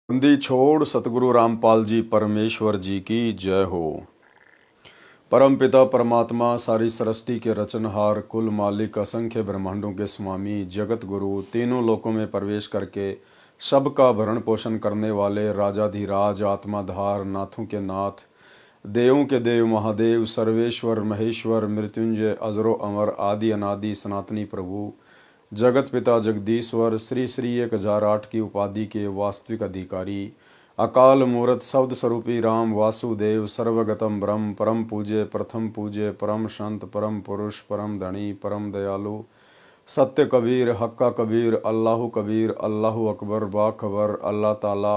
बंदी छोड़ सतगुरु रामपाल जी परमेश्वर जी की जय हो। परम पिता परमात्मा सारी सृष्टि के रचनहार कुल मालिक असंख्य ब्रह्मांडों के स्वामी जगत गुरु तीनों लोकों में प्रवेश करके सबका भरण पोषण करने वाले राजाधिराज आत्माधार नाथों के नाथ देवों के देव महादेव सर्वेश्वर महेश्वर मृत्युंजय अजरो अमर आदि अनादि सनातनी प्रभु जगत पिता जगदीश्वर श्री श्री 1008 की उपाधि के वास्तविक अधिकारी अकाल मूर्त शब्द स्वरूपी राम वासुदेव सर्वगतम ब्रह्म परम पूज्य प्रथम पूज्य परम संत परम पुरुष परम धनी परम दयालु सत्य कबीर हक्का कबीर अल्लाह अकबर बाखबर अल्लाह ताला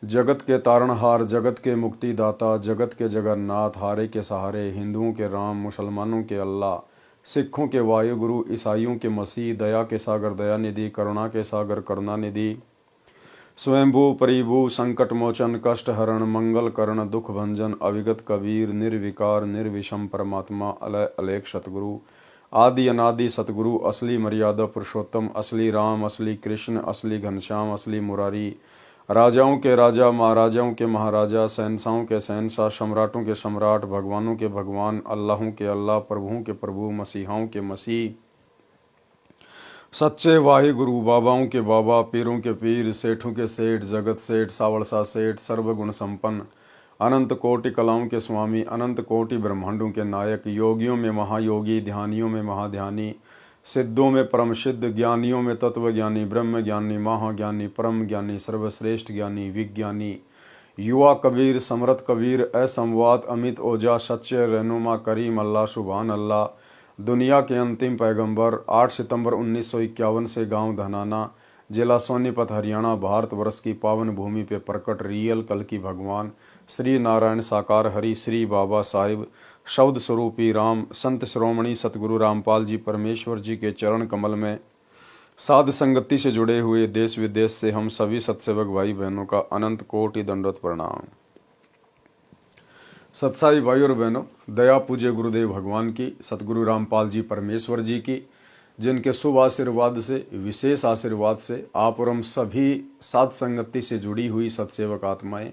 जगत के तारणहार जगत के मुक्तिदाता जगत के जगन्नाथ हारे के सहारे हिंदुओं के राम मुसलमानों के अल्लाह सिखों के वायुगुरु ईसाइयों के मसीह दया के सागर दयानिधि करुणा के सागर करुणानिधि स्वयंभू परिभू संकट मोचन कष्ट हरण मंगल करण दुख भंजन अविगत कबीर निर्विकार निर्विषम परमात्मा अलय अलेख सतगुरु आदि अनादि सतगुरु असली मर्यादा पुरुषोत्तम असली राम असली कृष्ण असली घनश्याम असली मुरारी राजाओं के राजा महाराजाओं के महाराजा शहंशाहों के शहंशाह सम्राटों के सम्राट भगवानों के भगवान अल्लाहों के अल्लाह प्रभुओं के प्रभु मसीहाओं के मसीह सच्चे वाहिगुरु बाबाओं के बाबा पीरों के पीर सेठों के सेठ जगत सेठ सावड़सा सेठ सर्वगुण संपन्न अनंत कोटि कलाओं के स्वामी अनंत कोटि ब्रह्मांडों के नायक योगियों में महायोगी ध्यानियों में महाध्यानी सिद्धों में परम सिद्ध ज्ञानियों में तत्व ज्ञानी ब्रह्म ज्ञानी महाज्ञानी परम ज्ञानी सर्वश्रेष्ठ ज्ञानी विज्ञानी युवा कबीर समरथ कबीर असंवाद अमित ओजा सच्चे रहनुमा करीम अल्लाह सुभान अल्लाह दुनिया के अंतिम पैगंबर 8 सितंबर 1951 से गांव धनाना जिला सोनीपत हरियाणा भारतवर्ष की पावन भूमि पे प्रकट रियल कल की भगवान श्री नारायण साकार हरि श्री बाबा साहिब शब्द स्वरूपी राम संत श्रोमणी सतगुरु रामपाल जी परमेश्वर जी के चरण कमल में साध संगति से जुड़े हुए देश विदेश से हम सभी सत्सेवक भाई बहनों का अनंत कोटि दंडवत प्रणाम। सत्साई भाई और बहनों, दया पूज्य गुरुदेव भगवान की सतगुरु रामपाल जी परमेश्वर जी की जिनके शुभ आशीर्वाद से विशेष आशीर्वाद से आप और हम सभी साध संगति से जुड़ी हुई सत्सेवक आत्माएं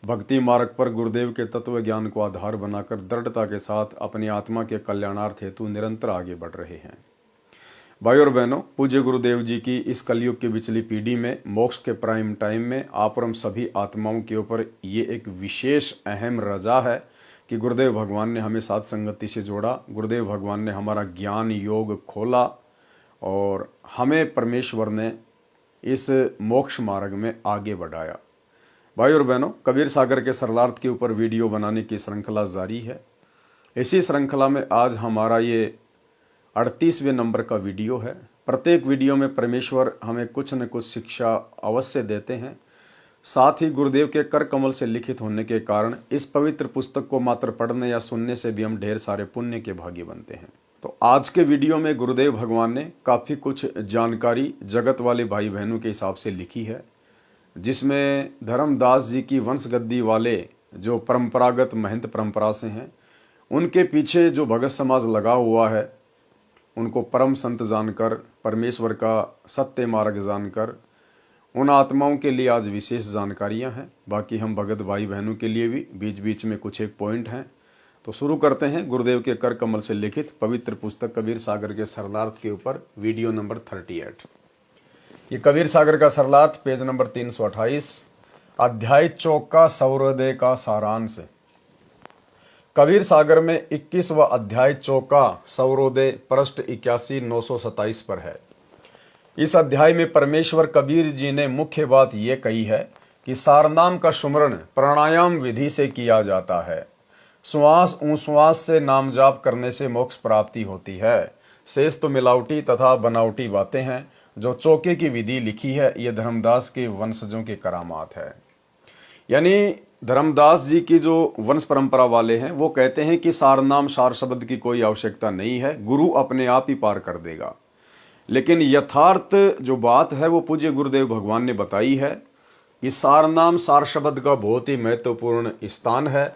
भक्ति मार्ग पर गुरुदेव के तत्व ज्ञान को आधार बनाकर दृढ़ता के साथ अपनी आत्मा के कल्याणार्थ हेतु निरंतर आगे बढ़ रहे हैं। भाई और बहनों, पूज्य गुरुदेव जी की इस कलयुग की बिचली पीढ़ी में मोक्ष के प्राइम टाइम में आप और हम सभी आत्माओं के ऊपर ये एक विशेष अहम रजा है कि गुरुदेव भगवान ने हमें साध संगति से जोड़ा। गुरुदेव भगवान ने हमारा ज्ञान योग खोला और हमें परमेश्वर ने इस मोक्ष मार्ग में आगे बढ़ाया। भाई और बहनों, कबीर सागर के सरलार्थ के ऊपर वीडियो बनाने की श्रृंखला जारी है। इसी श्रृंखला में आज हमारा ये 38वें नंबर का वीडियो है। प्रत्येक वीडियो में परमेश्वर हमें कुछ न कुछ शिक्षा अवश्य देते हैं। साथ ही गुरुदेव के कर कमल से लिखित होने के कारण इस पवित्र पुस्तक को मात्र पढ़ने या सुनने से भी हम ढेर सारे पुण्य के भागी बनते हैं। तो आज के वीडियो में गुरुदेव भगवान ने काफ़ी कुछ जानकारी जगत वाले भाई बहनों के हिसाब से लिखी है, जिसमें धर्मदास जी की वंशगद्दी वाले जो परंपरागत महंत परंपरा से हैं, उनके पीछे जो भगत समाज लगा हुआ है, उनको परम संत जानकर परमेश्वर का सत्य मार्ग जानकर उन आत्माओं के लिए आज विशेष जानकारियां हैं। बाकी हम भगत भाई बहनों के लिए भी बीच बीच में कुछ एक पॉइंट हैं। तो शुरू करते हैं गुरुदेव के कर कमल से लिखित पवित्र पुस्तक कबीर सागर के सरलार्थ के ऊपर वीडियो नंबर 38। ये कबीर सागर का सरलार्थ पेज नंबर 328 अध्याय 4 का सौरोदय का सारांश। कबीर सागर में 21वां अध्याय 4 का सौरोदय पृष्ठ 81 927 पर है। इस अध्याय में परमेश्वर कबीर जी ने मुख्य बात यह कही है कि सारनाम का सुमरण प्राणायाम विधि से किया जाता है। श्वास उश्वास से नाम जाप करने से मोक्ष प्राप्ति होती है। शेष तो मिलावटी तथा बनावटी बातें हैं। जो चौके की विधि लिखी है ये धर्मदास के वंशजों की करामात है। यानी धर्मदास जी की जो वंश परंपरा वाले हैं वो कहते हैं कि सारनाम सार शब्द की कोई आवश्यकता नहीं है, गुरु अपने आप ही पार कर देगा। लेकिन यथार्थ जो बात है वो पूज्य गुरुदेव भगवान ने बताई है कि सारनाम सार शब्द का बहुत ही महत्वपूर्ण स्थान है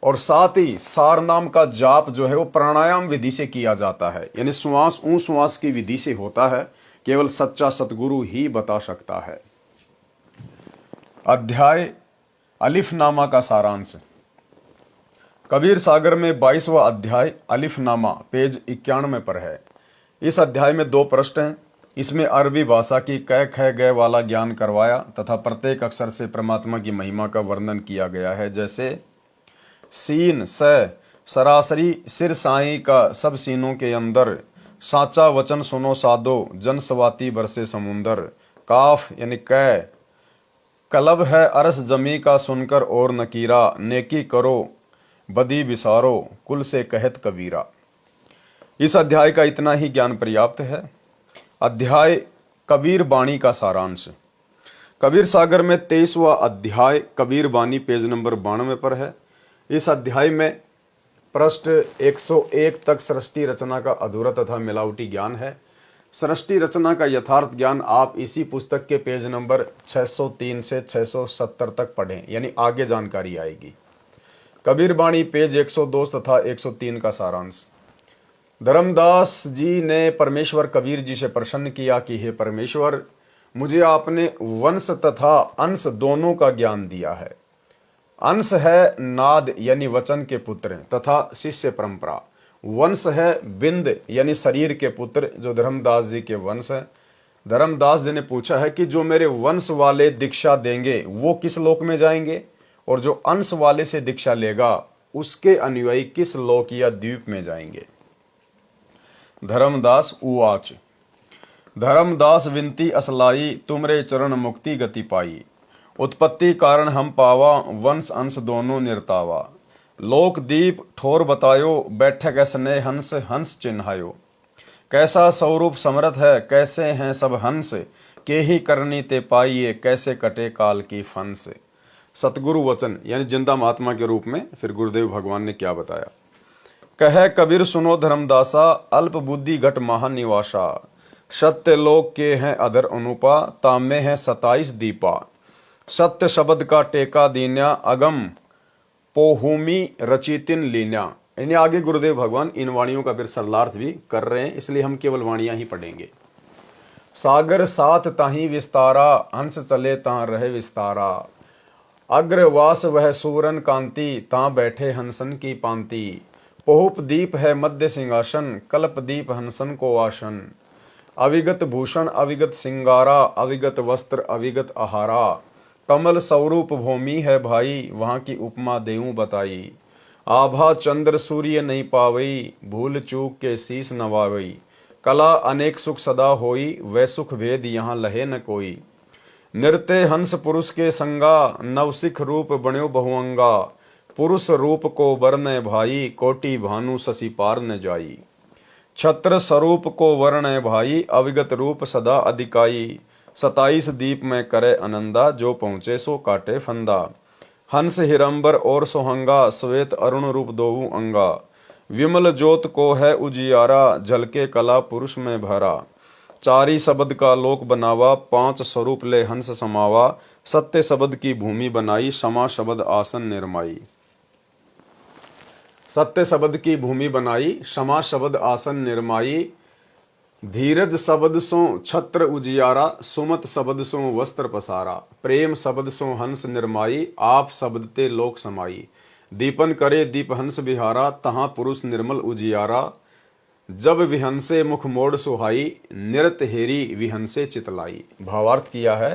और साथ ही सारनाम का जाप जो है वो प्राणायाम विधि से किया जाता है। यानी श्वास उश्वास की विधि से होता है। केवल सच्चा सतगुरु ही बता सकता है। अध्याय अलिफनामा का सारांश। कबीर सागर में 22वां अध्याय अलिफनामा पेज 91 पर है। इस अध्याय में 2 प्रश्न हैं। इसमें अरबी भाषा की कै ख गय वाला ज्ञान करवाया तथा प्रत्येक अक्षर से परमात्मा की महिमा का वर्णन किया गया है। जैसे सीन स सरासरी सिर साई का सब सीनों के अंदर, साचा वचन सुनो साधो जन सवाती बरसे समुंदर। काफ यानी कै कलब है अरस जमी का सुनकर और नकीरा, नेकी करो बदी बिसारो कुल से कहत कबीरा। इस अध्याय का इतना ही ज्ञान पर्याप्त है। अध्याय कबीर बाणी का सारांश। कबीर सागर में 23वां अध्याय कबीर बाणी पेज नंबर 92 पर है। इस अध्याय में पृष्ठ 101 तक सृष्टि रचना का अधूरा तथा मिलावटी ज्ञान है। सृष्टि रचना का यथार्थ ज्ञान आप इसी पुस्तक के पेज नंबर 603 से 670 तक पढ़ें, यानी आगे जानकारी आएगी। कबीर बाणी पेज 102 तथा 103 का सारांश। धर्मदास जी ने परमेश्वर कबीर जी से प्रसन्न किया कि हे परमेश्वर, मुझे आपने वंश तथा अंश दोनों का ज्ञान दिया है। अंश है नाद यानी वचन के पुत्र तथा शिष्य परंपरा। वंश है बिंद यानी शरीर के पुत्र जो धर्मदास जी के वंश है। धर्मदास जी ने पूछा है कि जो मेरे वंश वाले दीक्षा देंगे वो किस लोक में जाएंगे, और जो अंश वाले से दीक्षा लेगा उसके अनुयायी किस लोक या द्वीप में जाएंगे। धर्मदास उवाच धर्मदास विनती असलाई, तुमरे चरण मुक्ति गति पाई। उत्पत्ति कारण हम पावा, वंश अंश दोनों निर्तावा। लोक दीप ठोर बतायो, बैठक स्नेह हंस हंस चिन्हायो। कैसा स्वरूप समर्थ है, कैसे हैं सब हंस, के ही करनी ते पाइये, कैसे कटे काल की फंस। सतगुरु वचन यानी जिंदा महात्मा के रूप में फिर गुरुदेव भगवान ने क्या बताया। कहे कबीर सुनो धर्मदासा, अल्प बुद्धि घट महानिवासा। सत्य लोक के हैं अधर अनुपा, तामे हैं 27 दीपा। सत्य शब्द का टेका दीन्या, अगम पोहुमी रचितिन लीन्या। इन्हें आगे गुरुदेव भगवान इन वाणियों का फिर सरलार्थ भी कर रहे हैं, इसलिए हम केवल वाणियां ही पढ़ेंगे। सागर साथ ताही विस्तारा, हंस चले ता रहे विस्तारा। अग्रवास वह सुवरन कांति, ता बैठे हंसन की पांति। पोहुप दीप है मध्य सिंहासन, कल्प दीप हंसन को आसन। अविगत भूषण अविगत सिंगारा, अविगत वस्त्र अविगत आहारा। कमल स्वरूप भूमि है भाई, वहां की उपमा देऊं बताई। आभा चंद्र सूर्य नहीं पावई, भूल चूक के शीस नवावई। कला अनेक सुख सदा होई, वह सुख भेद यहाँ लहे न कोई। नृत्य हंस पुरुष के संगा, नवसिख रूप बण्यो बहुअंगा। पुरुष रूप को वर्ण भाई, कोटि भानु शशि पार न जाई। छत्र स्वरूप को वर्ण भाई, अविगत रूप सदा अधिकाई। 27 दीप में करे आनंदा, जो पहुंचे सो काटे फंदा। हंस हिरंबर और सोहंगा, श्वेत अरुण रूप दोऊ अंगा। विमल ज्योत को है उजियारा, झलके कला पुरुष में भरा। चारी शब्द का लोक बनावा, 5 स्वरूप ले हंस समावा। सत्य शब्द की भूमि बनाई, क्षमा शब्द आसन निर्माई। सत्य शब्द की भूमि बनाई, क्षमा शब्द आसन निर्माई। धीरज शब्द सो छत्र उजियारा, सुमत शब्द सो वस्त्र पसारा। प्रेम शब्द सो हंस निर्माई, आप शब्द ते लोक समाई। दीपन करे दीप हंस बिहारा, तहां पुरुष निर्मल उजियारा। जब विहंसे मुख मोड़ सुहाई, निरत हेरी विहंसे चितलाई। भावार्थ किया है।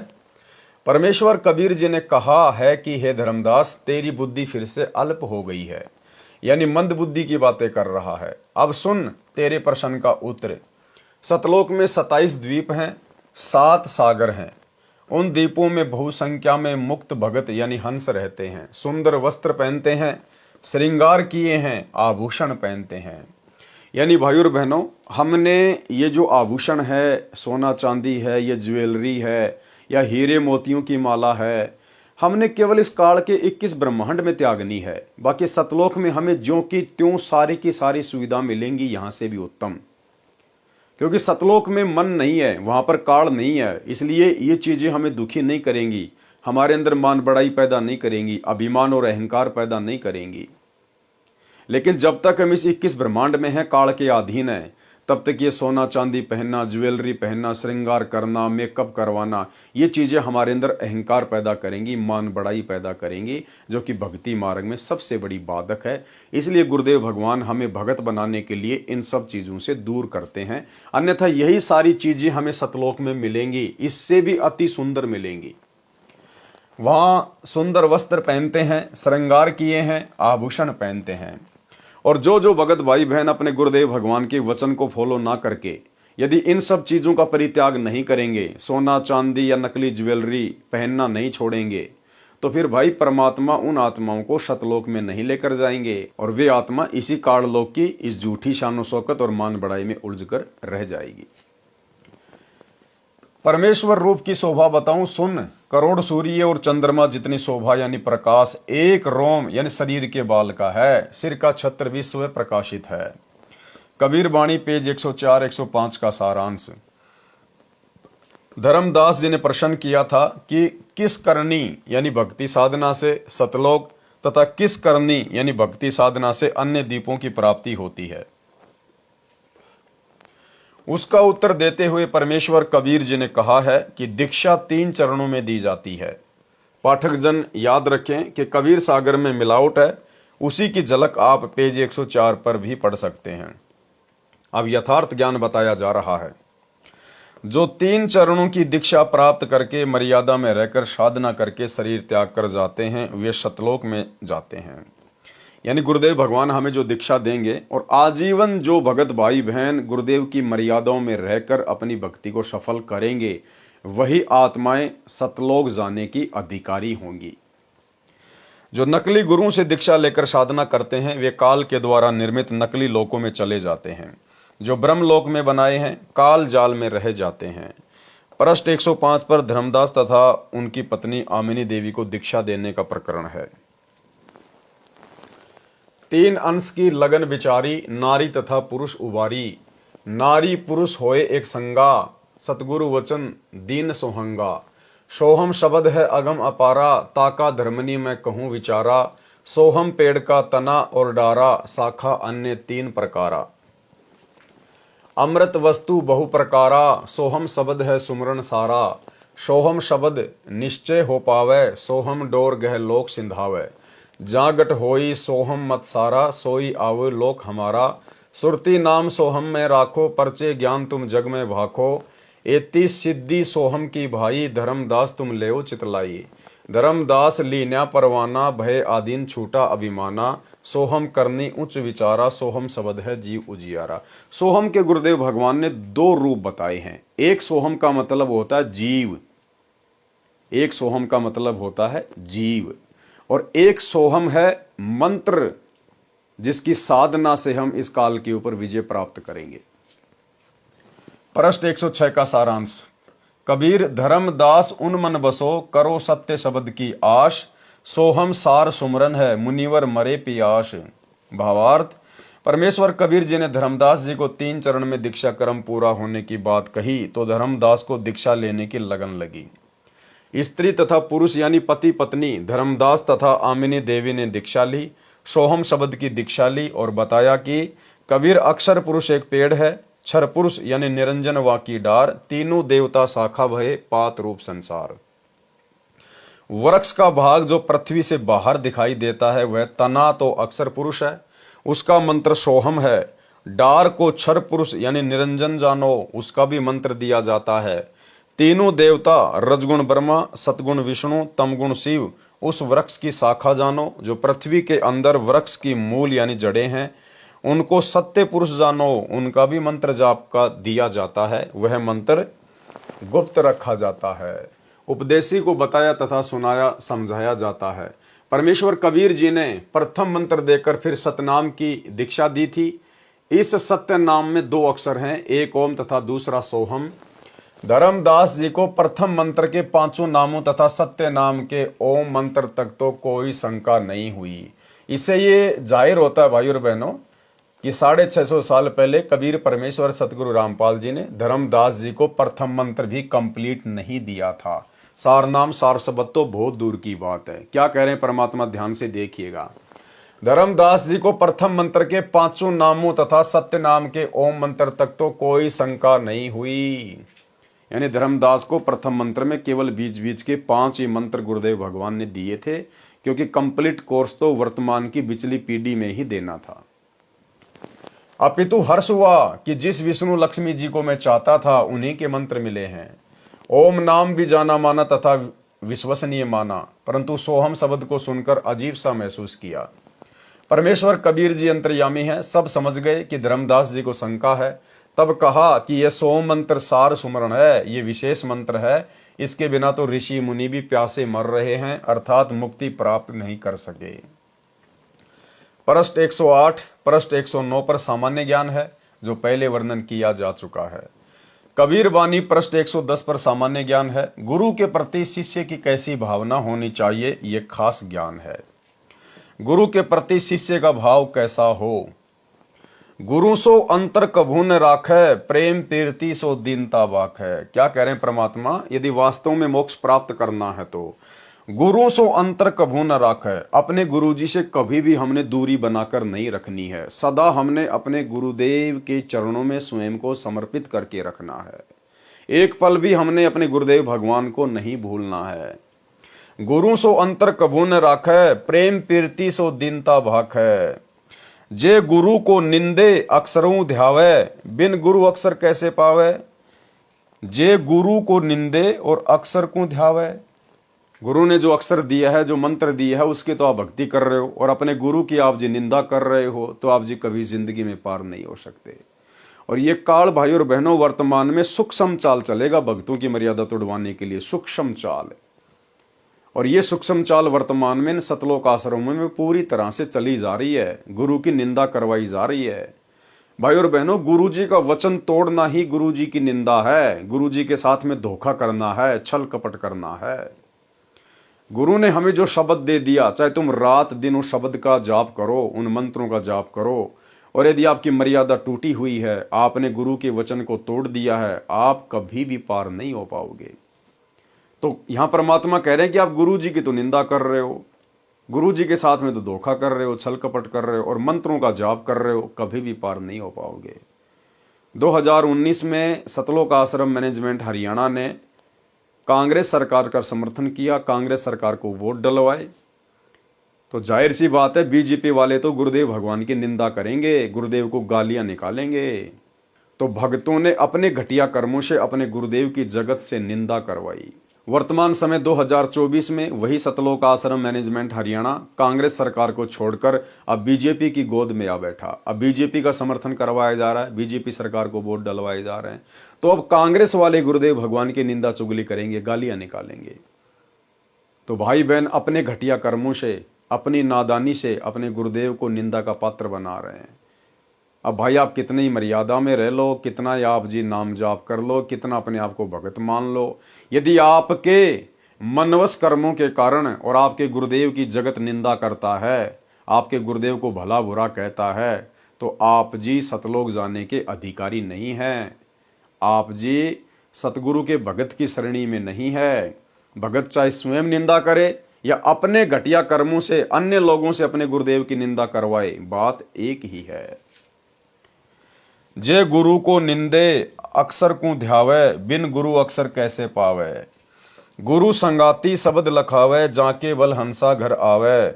परमेश्वर कबीर जी ने कहा है कि हे धर्मदास, तेरी बुद्धि फिर से अल्प हो गई है, यानी मंद बुद्धि की बातें कर रहा है। अब सुन तेरे प्रश्न का उत्तर। सतलोक में 27 द्वीप हैं, 7 सागर हैं। उन द्वीपों में बहुसंख्या में मुक्त भगत यानी हंस रहते हैं। सुंदर वस्त्र पहनते हैं, श्रृंगार किए हैं, आभूषण पहनते हैं। यानी भाइयों और बहनों, हमने ये जो आभूषण है, सोना चांदी है, ये ज्वेलरी है या हीरे मोतियों की माला है, हमने केवल इस काल के 21 ब्रह्मांड में त्यागनी है। बाकी सतलोक में हमें ज्यों की त्यों सारी की सारी सुविधा मिलेंगी, यहां से भी उत्तम। क्योंकि सतलोक में मन नहीं है, वहां पर काल नहीं है, इसलिए ये चीजें हमें दुखी नहीं करेंगी, हमारे अंदर मान बड़ाई पैदा नहीं करेंगी, अभिमान और अहंकार पैदा नहीं करेंगी। लेकिन जब तक हम इस 21 ब्रह्मांड में हैं, काल के अधीन हैं, तब तक ये सोना चांदी पहनना, ज्वेलरी पहनना, श्रृंगार करना, मेकअप करवाना, ये चीज़ें हमारे अंदर अहंकार पैदा करेंगी, मान बढ़ाई पैदा करेंगी, जो कि भक्ति मार्ग में सबसे बड़ी बाधक है। इसलिए गुरुदेव भगवान हमें भगत बनाने के लिए इन सब चीज़ों से दूर करते हैं। अन्यथा यही सारी चीज़ें हमें सतलोक में मिलेंगी, इससे भी अति सुंदर मिलेंगी। वहां सुंदर वस्त्र पहनते हैं, श्रृंगार किए हैं, आभूषण पहनते हैं। और जो भगत भाई बहन अपने गुरुदेव भगवान के वचन को फॉलो ना करके यदि इन सब चीजों का परित्याग नहीं करेंगे, सोना चांदी या नकली ज्वेलरी पहनना नहीं छोड़ेंगे, तो फिर भाई परमात्मा उन आत्माओं को सतलोक में नहीं लेकर जाएंगे और वे आत्मा इसी काललोक की इस झूठी शानो शौकत और मान बढ़ाई में उलझकर रह जाएगी। परमेश्वर रूप की शोभा बताऊं सुन, करोड़ सूर्य और चंद्रमा जितनी शोभा यानी प्रकाश एक रोम यानी शरीर के बाल का है, सिर का छत्र भी स्वयं प्रकाशित है। कबीर बाणी पेज 104 105 का सारांश। धर्मदास जी ने प्रश्न किया था कि किस करनी यानी भक्ति साधना से सतलोक तथा किस करनी यानी भक्ति साधना से अन्य द्वीपों की प्राप्ति होती है। उसका उत्तर देते हुए परमेश्वर कबीर जी ने कहा है कि दीक्षा 3 चरणों में दी जाती है। पाठक जन याद रखें कि कबीर सागर में मिलावट है, उसी की झलक आप पेज 104 पर भी पढ़ सकते हैं। अब यथार्थ ज्ञान बताया जा रहा है। जो 3 चरणों की दीक्षा प्राप्त करके मर्यादा में रहकर साधना करके शरीर त्याग कर जाते हैं, वे सतलोक में जाते हैं। यानी गुरुदेव भगवान हमें जो दीक्षा देंगे और आजीवन जो भगत भाई बहन गुरुदेव की मर्यादाओं में रहकर अपनी भक्ति को सफल करेंगे, वही आत्माएं सतलोक जाने की अधिकारी होंगी। जो नकली गुरुओं से दीक्षा लेकर साधना करते हैं, वे काल के द्वारा निर्मित नकली लोकों में चले जाते हैं। जो ब्रह्मलोक में बनाए हैं, काल जाल में रह जाते हैं। पृष्ठ 105 पर धर्मदास तथा उनकी पत्नी आमिनी देवी को दीक्षा देने का प्रकरण है। 3 अंश की लगन विचारी, नारी तथा पुरुष उबारी। नारी पुरुष होए एक संगा, सतगुरु वचन दीन सोहंगा। सोहम शब्द है अगम अपारा, ताका धर्मनी मैं कहूँ विचारा। सोहम पेड़ का तना और डारा, शाखा अन्य 3 प्रकारा। अमृत वस्तु बहु प्रकारा, सोहम शब्द है सुमरन सारा। सोहम शब्द निश्चय हो पावे, सोहम डोर गह लोक सिंधावे। जागट होई सोहम मत सारा, सोई आवे लोक हमारा। सुरती नाम सोहम में राखो, परचे ज्ञान तुम जग में भाखो। एती सिद्धि सोहम की भाई, धर्मदास तुम लेओ चितलाई। धर्मदास लीन्या परवाना, भय आदीन छूटा अभिमाना। सोहम करनी उच्च विचारा, सोहम शब्द है जीव उजियारा। सोहम के गुरुदेव भगवान ने 2 रूप बताए हैं। एक सोहम का मतलब होता है जीव, एक सोहम का मतलब होता है जीव, और एक सोहम है मंत्र, जिसकी साधना से हम इस काल के ऊपर विजय प्राप्त करेंगे। पृष्ठ 106 का सारांश। कबीर धर्मदास उन मन बसो, करो सत्य शब्द की आश। सोहम सार सुमरन है, मुनिवर मरे पियाश। भावार्थ, परमेश्वर कबीर जी ने धर्मदास जी को 3 चरण में दीक्षा क्रम पूरा होने की बात कही तो धर्मदास को दीक्षा लेने की लगन लगी। स्त्री तथा पुरुष यानी पति पत्नी धर्मदास तथा आमिनी देवी ने दीक्षा ली, सोहम शब्द की दीक्षा ली और बताया कि कबीर अक्षर पुरुष एक पेड़ है, क्षर पुरुष यानी निरंजन वाकी डार, तीनों देवता शाखा भये पात रूप संसार। वृक्ष का भाग जो पृथ्वी से बाहर दिखाई देता है वह तना तो अक्षर पुरुष है, उसका मंत्र सोहम है। डार को क्षर पुरुष यानी निरंजन जानो, उसका भी मंत्र दिया जाता है। तीनों देवता रजगुण ब्रह्मा, सतगुण विष्णु, तमगुण शिव, उस वृक्ष की शाखा जानो जो पृथ्वी के अंदर वृक्ष की मूल यानी जड़ें हैं। उनको सत्य पुरुष जानो, उनका भी मंत्र जाप का दिया जाता है, वह मंत्र गुप्त रखा जाता है। उपदेशी को बताया तथा सुनाया समझाया जाता है। परमेश्वर कबीर जी ने प्रथम मंत्र देकर फिर सतनाम की दीक्षा दी थी। इस सत्य नाम में 2 अक्षर हैं, एक ओम तथा दूसरा सोहम। धर्मदास जी को प्रथम मंत्र के 5 नामों तथा सत्य नाम के ओम मंत्र तक तो कोई शंका नहीं हुई। इससे ये जाहिर होता है भाई और बहनों कि 650 साल पहले कबीर परमेश्वर सतगुरु रामपाल जी ने धर्मदास जी को प्रथम मंत्र भी कंप्लीट नहीं दिया था। सार नाम सार शब्द तो बहुत दूर की बात है। क्या कह रहे हैं परमात्मा, ध्यान से देखिएगा। धर्मदास जी को प्रथम मंत्र के पांचों नामों तथा सत्य नाम के ओम मंत्र तक तो कोई शंका नहीं हुई। यानी धर्मदास को प्रथम मंत्र में केवल बीच बीच के 5 ही मंत्र गुरुदेव भगवान ने दिए थे, क्योंकि कंप्लीट कोर्स तो वर्तमान की बिचली पीढ़ी में ही देना था। अपितु हर्ष हुआ कि जिस विष्णु लक्ष्मी जी को मैं चाहता था उन्हीं के मंत्र मिले हैं। ओम नाम भी जाना माना तथा विश्वसनीय माना, परंतु सोहम शब्द को सुनकर अजीब सा महसूस किया। परमेश्वर कबीर जी अंतर्यामी हैं, सब समझ गए कि धर्मदास जी को शंका है। तब कहा कि यह सोम मंत्र सार सुमरण है, ये विशेष मंत्र है, इसके बिना तो ऋषि मुनि भी प्यासे मर रहे हैं, अर्थात मुक्ति प्राप्त नहीं कर सके। पृष्ठ 108 पृष्ठ 109 पर सामान्य ज्ञान है, जो पहले वर्णन किया जा चुका है। कबीर वाणी पृष्ठ 110 पर सामान्य ज्ञान है। गुरु के प्रति शिष्य की कैसी भावना होनी चाहिए, ये खास ज्ञान है। गुरु के प्रति शिष्य का भाव कैसा हो। गुरु सो अंतर कभू न राखै, प्रेम प्रीति सो दीनता बाखै। क्या कह रहे हैं परमात्मा, यदि वास्तव में मोक्ष प्राप्त करना है तो गुरु सो अंतर कभू न राखै, अपने गुरु जी से कभी भी हमने दूरी बनाकर नहीं रखनी है। सदा हमने अपने गुरुदेव के चरणों में स्वयं को समर्पित करके रखना है। एक पल भी हमने अपने गुरुदेव भगवान को नहीं भूलना है। गुरु सो अंतर कभू न राखै, प्रेम प्रीति सो दीनता भाखै। जे गुरु को निंदे अक्षरों ध्यावै, बिन गुरु अक्षर कैसे पावे। जे गुरु को निंदे और अक्षर को ध्यावै, गुरु ने जो अक्षर दिया है, जो मंत्र दिया है, उसकी तो आप भक्ति कर रहे हो, और अपने गुरु की आप जी निंदा कर रहे हो, तो आप जी कभी जिंदगी में पार नहीं हो सकते। और ये काल भाई और बहनों वर्तमान में सूक्ष्म चाल चलेगा भक्तों की मर्यादा तोड़वाने के लिए, सूक्ष्म चाल। और ये सूक्ष्म चाल वर्तमान में सतलोक आश्रमों में पूरी तरह से चली जा रही है। गुरु की निंदा करवाई जा रही है। भाई और बहनों, गुरु जी का वचन तोड़ना ही गुरु जी की निंदा है। गुरु जी के साथ में धोखा करना है, छल कपट करना है। गुरु ने हमें जो शब्द दे दिया, चाहे तुम रात दिन उस शब्द का जाप करो, उन मंत्रों का जाप करो, और यदि आपकी मर्यादा टूटी हुई है, आपने गुरु के वचन को तोड़ दिया है, आप कभी भी पार नहीं हो पाओगे। तो यहां परमात्मा कह रहे हैं कि आप गुरु जी की तो निंदा कर रहे हो, गुरु जी के साथ में तो धोखा कर रहे हो, छल कपट कर रहे हो, और मंत्रों का जाप कर रहे हो, कभी भी पार नहीं हो पाओगे। 2019 में सतलोक आश्रम मैनेजमेंट हरियाणा ने कांग्रेस सरकार का समर्थन किया, कांग्रेस सरकार को वोट डलवाए। तो जाहिर सी बात है, बीजेपी वाले तो गुरुदेव भगवान की निंदा करेंगे, गुरुदेव को गालियां निकालेंगे। तो भक्तों ने अपने घटिया कर्मों से अपने गुरुदेव की जगत से निंदा करवाई। वर्तमान समय 2024 में वही सतलोक आश्रम मैनेजमेंट हरियाणा कांग्रेस सरकार को छोड़कर अब बीजेपी की गोद में आ बैठा। अब बीजेपी का समर्थन करवाया जा रहा है, बीजेपी सरकार को वोट डलवाए जा रहे हैं। तो अब कांग्रेस वाले गुरुदेव भगवान की निंदा चुगली करेंगे, गालियां निकालेंगे। तो भाई बहन अपने घटिया कर्मों से, अपनी नादानी से अपने गुरुदेव को निंदा का पात्र बना रहे हैं। अब भाई आप कितनी मर्यादा में रह लो, कितना आप जी नाम जाप कर लो, कितना अपने आप को भगत मान लो, यदि आपके मनवश कर्मों के कारण और आपके गुरुदेव की जगत निंदा करता है, आपके गुरुदेव को भला बुरा कहता है, तो आप जी सतलोक जाने के अधिकारी नहीं हैं। आप जी सतगुरु के भगत की श्रेणी में नहीं है। भगत चाहे स्वयं निंदा करे या अपने घटिया कर्मों से अन्य लोगों से अपने गुरुदेव की निंदा करवाए, बात एक ही है। जे गुरु को निंदे अक्षर को ध्यावे, बिन गुरु अक्षर कैसे पावे। गुरु संगाती शब्द लखावे, जाके बल हंसा घर आवे।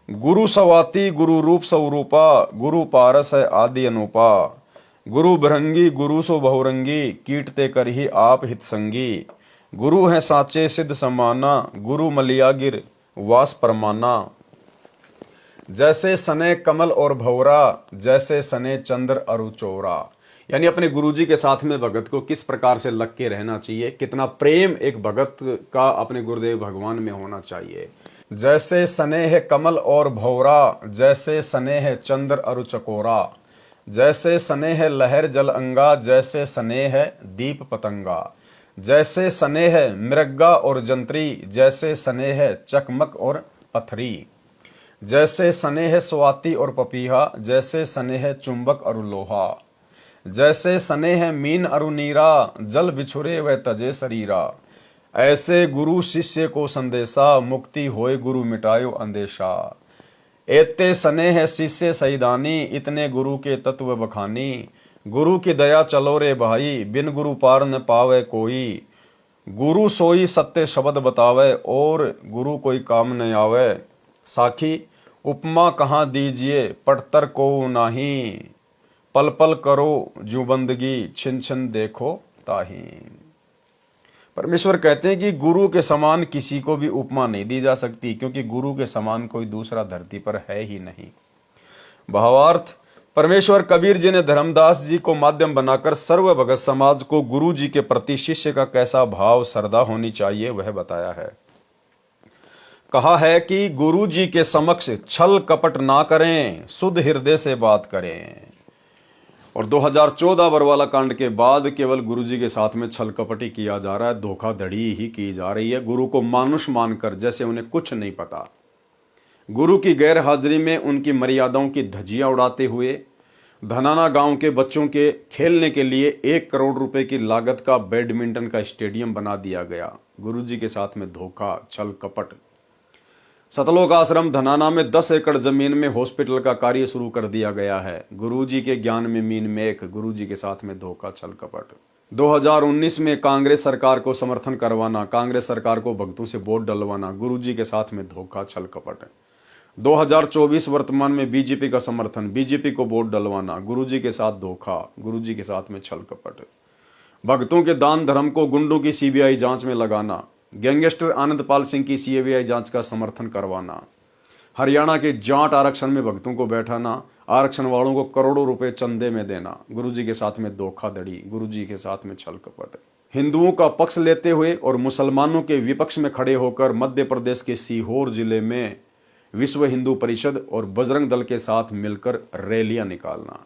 गुरु सवाती गुरु रूप स्वरूपा, गुरु पारस है आदि अनुपा। गुरु भृंगी गुरु सो बहुरंगी, कीटते कर ही आप हित संगी। गुरु है साचे सिद्ध समाना, गुरु मलियागिर वास परमाना। जैसे सने कमल और भौरा, जैसे सने चंद्र अरु चौरा। यानी अपने गुरुजी के साथ में भगत को किस प्रकार से लग के रहना चाहिए, कितना प्रेम एक भगत का अपने गुरुदेव भगवान में होना चाहिए। जैसे सने है कमल और भौरा, जैसे सने है चंद्र अरु चकोरा। जैसे सने है लहर जल अंगा, जैसे सने है दीप पतंगा। जैसे सने है मृगा और जंत्री, जैसे सने है चकमक और पथरी। जैसे सने है स्वाति और पपीहा, जैसे सने है चुंबक और लोहा। जैसे सने है मीन अरु नीरा, जल बिछुरे व तजे शरीरा। ऐसे गुरु शिष्य को संदेशा, मुक्ति होए गुरु मिटायो अंदेशा। एते स्नेह शिष्य सैदानी, इतने गुरु के तत्व बखानी। गुरु की दया चलो रे भाई, बिन गुरु पार न पावे कोई। गुरु सोई सत्य शब्द बतावे, और गुरु कोई काम न आवे। साखी उपमा कहाँ दीजिए, पटतर को नाही। पल पल करो जो बंदगी, छिन छिन देखो ताही। परमेश्वर कहते हैं कि गुरु के समान किसी को भी उपमा नहीं दी जा सकती, क्योंकि गुरु के समान कोई दूसरा धरती पर है ही नहीं। भावार्थ, परमेश्वर कबीर जी ने धर्मदास जी को माध्यम बनाकर सर्व भगत समाज को गुरु जी के प्रति शिष्य का कैसा भाव श्रद्धा होनी चाहिए वह बताया है। कहा है कि गुरु जी के समक्ष छल कपट ना करें, शुद्ध हृदय से बात करें। और 2014 बरवाला कांड के बाद केवल गुरु जी के साथ में छल कपटी किया जा रहा है, धोखाधड़ी ही की जा रही है, गुरु को मानुष मानकर, जैसे उन्हें कुछ नहीं पता। गुरु की गैर हाजिरी में उनकी मर्यादाओं की धज्जियां उड़ाते हुए धनाना गांव के बच्चों के खेलने के लिए 1 करोड़ रुपए की लागत का बैडमिंटन का स्टेडियम बना दिया गया। गुरु जी के साथ में धोखा, छल कपट। सतलोक आश्रम धनाना में 10 एकड़ जमीन में हॉस्पिटल का कार्य शुरू कर दिया गया है। गुरुजी के ज्ञान में मीन मेख, गुरुजी के साथ में धोखा, छल कपट। 2019 में कांग्रेस सरकार को समर्थन करवाना, कांग्रेस सरकार को भक्तों से वोट डलवाना, गुरुजी के साथ में धोखा, छल कपट। 2024 वर्तमान में बीजेपी का समर्थन, बीजेपी को वोट डलवाना, गुरुजी के साथ धोखा, गुरुजी के साथ में छल कपट। भक्तों के दान धर्म को गुंडों की सीबीआई जांच में लगाना, गैंगस्टर आनंदपाल सिंह की सीबीआई जांच का समर्थन करवाना, हरियाणा के जाट आरक्षण में भक्तों को बैठाना, आरक्षण वालों को करोड़ों रुपए चंदे में देना, गुरुजी के साथ में धोखाधड़ी, गुरुजी के साथ में छल कपट। हिंदुओं का पक्ष लेते हुए और मुसलमानों के विपक्ष में खड़े होकर मध्य प्रदेश के सीहोर जिले में विश्व हिंदू परिषद और बजरंग दल के साथ मिलकर रैलियां निकालना।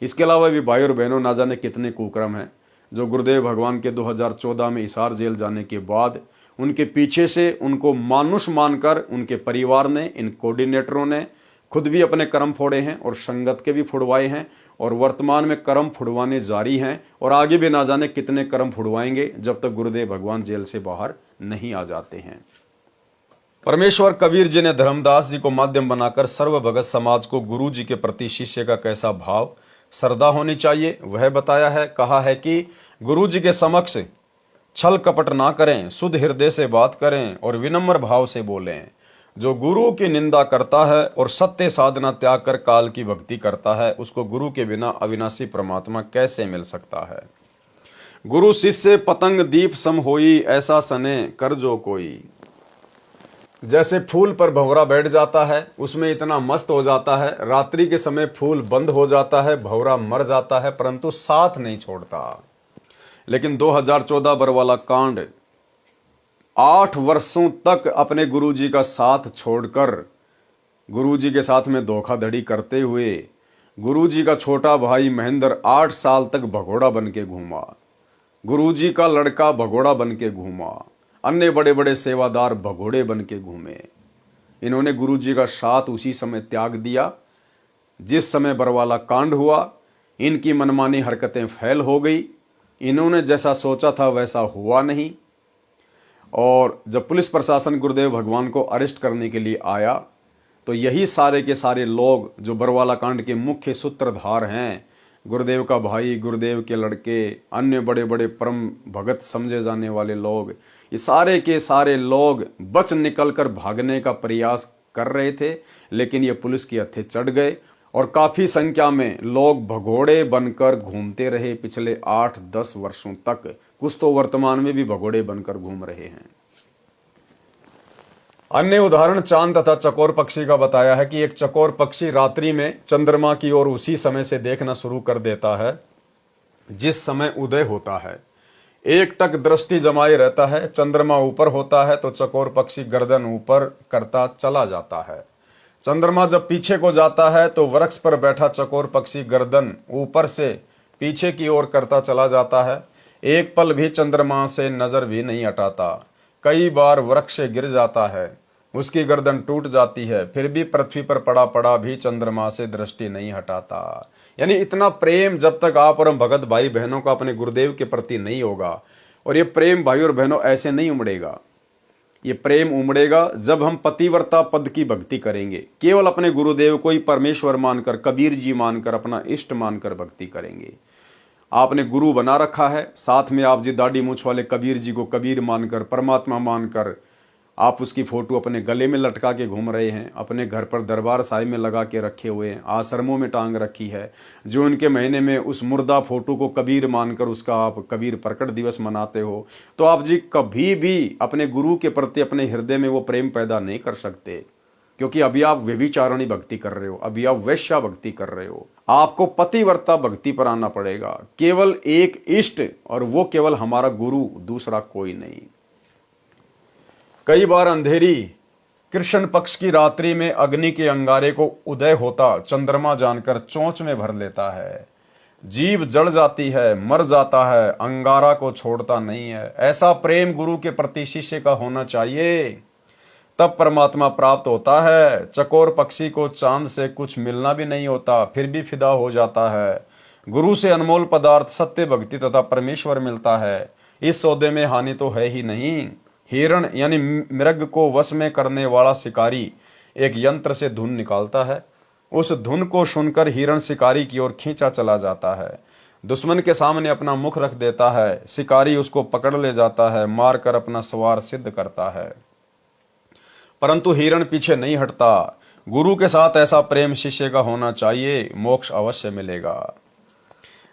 इसके अलावा भी भाई और बहनों, ना जाने कितने कुक्रम हैं जो गुरुदेव भगवान के 2014 में हिसार जेल जाने के बाद उनके पीछे से उनको मानुष मानकर उनके परिवार ने, इन कोऑर्डिनेटरों ने खुद भी अपने कर्म फोड़े हैं और संगत के भी फुड़वाए हैं, और वर्तमान में कर्म फुड़वाने जारी हैं, और आगे भी ना जाने कितने कर्म फुड़वाएंगे जब तक गुरुदेव भगवान जेल से बाहर नहीं आ जाते हैं। परमेश्वर कबीर जी ने धर्मदास जी को माध्यम बनाकर सर्व भगत समाज को गुरु जी के प्रति शिष्य का कैसा भाव श्रद्धा होनी चाहिए वह बताया है। कहा है कि गुरु जी के समक्ष छल कपट ना करें, शुद्ध हृदय से बात करें और विनम्र भाव से बोलें। जो गुरु की निंदा करता है और सत्य साधना त्याग कर काल की भक्ति करता है, उसको गुरु के बिना अविनाशी परमात्मा कैसे मिल सकता है। गुरु शिष्य पतंग दीप सम होई, ऐसा सने कर जो कोई। जैसे फूल पर भंवरा बैठ जाता है, उसमें इतना मस्त हो जाता है, रात्रि के समय फूल बंद हो जाता है, भंवरा मर जाता है, परंतु साथ नहीं छोड़ता। लेकिन 2014 बरवाला कांड 8 वर्षों तक अपने गुरुजी का साथ छोड़कर गुरुजी के साथ में धोखाधड़ी करते हुए गुरुजी का छोटा भाई महेंद्र 8 साल तक भगोड़ा बन के घूमा, गुरुजी का लड़का भगोड़ा बन के घूमा, अन्य बड़े बड़े सेवादार भगोड़े बन के घूमे। इन्होंने गुरुजी का साथ उसी समय त्याग दिया जिस समय बरवाला कांड हुआ। इनकी मनमानी हरकतें फैल हो गई, इन्होंने जैसा सोचा था वैसा हुआ नहीं। और जब पुलिस प्रशासन गुरुदेव भगवान को अरेस्ट करने के लिए आया तो यही सारे के सारे लोग जो बरवाला कांड के मुख्य सूत्रधार हैं, गुरुदेव का भाई, गुरुदेव के लड़के, अन्य बड़े बड़े परम भगत समझे जाने वाले लोग, ये सारे के सारे लोग बच निकलकर भागने का प्रयास कर रहे थे, लेकिन ये पुलिस की हत्थे चढ़ गए और काफी संख्या में लोग भगोड़े बनकर घूमते रहे पिछले 8-10 वर्षों तक। कुछ तो वर्तमान में भी भगोड़े बनकर घूम रहे हैं। अन्य उदाहरण चांद तथा चकोर पक्षी का बताया है कि एक चकोर पक्षी रात्रि में चंद्रमा की ओर उसी समय से देखना शुरू कर देता है जिस समय उदय होता है। एक टक दृष्टि जमाए रहता है, चंद्रमा ऊपर होता है तो चकोर पक्षी गर्दन ऊपर करता चला जाता है। चंद्रमा जब पीछे को जाता है तो वृक्ष पर बैठा चकोर पक्षी गर्दन ऊपर से पीछे की ओर करता चला जाता है। एक पल भी चंद्रमा से नजर भी नहीं हटाता। कई बार वृक्ष से गिर जाता है, उसकी गर्दन टूट जाती है, फिर भी पृथ्वी पर पड़ा पड़ा भी चंद्रमा से दृष्टि नहीं हटाता। यानी इतना प्रेम जब तक आप और हम भगत भाई बहनों का अपने गुरुदेव के प्रति नहीं होगा, और ये प्रेम भाई और बहनों ऐसे नहीं उमड़ेगा। ये प्रेम उमड़ेगा जब हम पतिव्रता पद की भक्ति करेंगे, केवल अपने गुरुदेव को ही परमेश्वर मानकर, कबीर जी मानकर, अपना इष्ट मानकर भक्ति करेंगे। आपने गुरु बना रखा है, साथ में आप जी दाढ़ी मूछ वाले कबीर जी को कबीर मानकर, परमात्मा मानकर आप उसकी फोटो अपने गले में लटका के घूम रहे हैं, अपने घर पर दरबार साहिब में लगा के रखे हुए हैं, आश्रमों में टांग रखी है। जो उनके महीने में उस मुर्दा फोटो को कबीर मानकर उसका आप कबीर प्रकट दिवस मनाते हो, तो आप जी कभी भी अपने गुरु के प्रति अपने हृदय में वो प्रेम पैदा नहीं कर सकते, क्योंकि अभी आप व्यभिचारिणी भक्ति कर रहे हो, अभी आप वैश्या भक्ति कर रहे हो। आपको पतिव्रता भक्ति पर आना पड़ेगा, केवल एक इष्ट, और वो केवल हमारा गुरु, दूसरा कोई नहीं। कई बार अंधेरी कृष्ण पक्ष की रात्रि में अग्नि के अंगारे को उदय होता चंद्रमा जानकर चोंच में भर लेता है। जीव जल जाती है, मर जाता है, अंगारा को छोड़ता नहीं है। ऐसा प्रेम गुरु के प्रति शिष्य का होना चाहिए, तब परमात्मा प्राप्त होता है। चकोर पक्षी को चांद से कुछ मिलना भी नहीं होता, फिर भी फिदा हो जाता है। गुरु से अनमोल पदार्थ सत्य भक्ति तथा परमेश्वर मिलता है। इस सौदे में हानि तो है ही नहीं। हिरण यानी मृग को वश में करने वाला शिकारी एक यंत्र से धुन निकालता है। उस धुन को सुनकर हिरण शिकारी की ओर खींचा चला जाता है। दुश्मन के सामने अपना मुख रख देता है, शिकारी उसको पकड़ ले जाता है, मारकर अपना सवार सिद्ध करता है। परंतु हिरण पीछे नहीं हटता। गुरु के साथ ऐसा प्रेम शिष्य का होना चाहिए, मोक्ष अवश्य मिलेगा।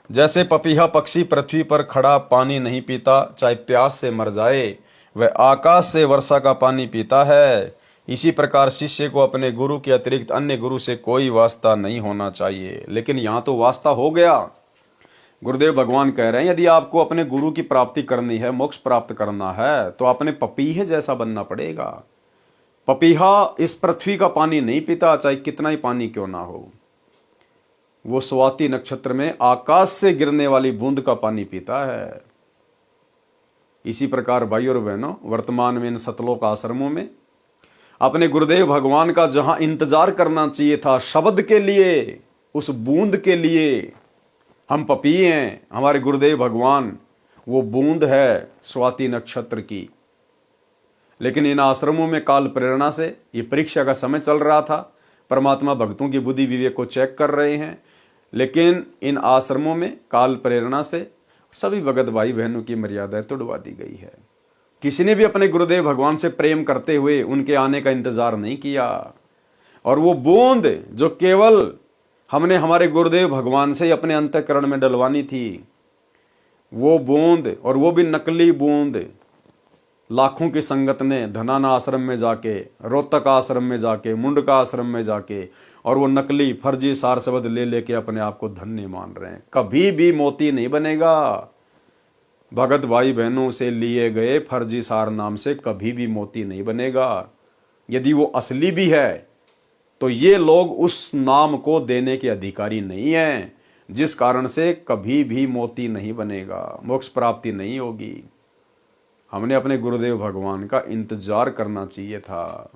जैसे पपीहा पक्षी पृथ्वी पर खड़ा पानी नहीं पीता, चाहे प्यास से मर जाए, वह आकाश से वर्षा का पानी पीता है। इसी प्रकार शिष्य को अपने गुरु के अतिरिक्त अन्य गुरु से कोई वास्ता नहीं होना चाहिए। लेकिन यहाँ तो वास्ता हो गया। गुरुदेव भगवान कह रहे हैं, यदि आपको अपने गुरु की प्राप्ति करनी है, मोक्ष प्राप्त करना है, तो अपने पपीहे जैसा बनना पड़ेगा। पपीहा इस पृथ्वी का पानी नहीं पीता, चाहे कितना ही पानी क्यों ना हो। वो स्वाति नक्षत्र में आकाश से गिरने वाली बूंद का पानी पीता है। इसी प्रकार भाई और बहनों, वर्तमान में इन सतलोक आश्रमों में अपने गुरुदेव भगवान का जहां इंतजार करना चाहिए था शब्द के लिए, उस बूंद के लिए, हम पपीहे हैं। हमारे गुरुदेव भगवान वो बूंद है स्वाति नक्षत्र की। लेकिन इन आश्रमों में काल प्रेरणा से ये परीक्षा का समय चल रहा था। परमात्मा भक्तों की बुद्धि विवेक को चेक कर रहे हैं। लेकिन इन आश्रमों में काल प्रेरणा से सभी भगत भाई बहनों की मर्यादाएं तोड़वा दी गई है। किसी ने भी अपने गुरुदेव भगवान से प्रेम करते हुए उनके आने का इंतजार नहीं किया। और वो बूंद जो केवल हमने हमारे गुरुदेव भगवान से ही अपने अंतःकरण में डलवानी थी, वो बूंद, और वो भी नकली बूंद, लाखों की संगत ने धनाना आश्रम में जाके, रोहतक आश्रम में जाके, मुंडका आश्रम में जाके, और वो नकली फर्जी सार शब्द ले लेके अपने आप को धन्य मान रहे हैं। कभी भी मोती नहीं बनेगा। भगत भाई बहनों से लिए गए फर्जी सार नाम से कभी भी मोती नहीं बनेगा। यदि वो असली भी है तो ये लोग उस नाम को देने के अधिकारी नहीं हैं, जिस कारण से कभी भी मोती नहीं बनेगा, मोक्ष प्राप्ति नहीं होगी। हमने अपने गुरुदेव भगवान का इंतजार करना चाहिए था,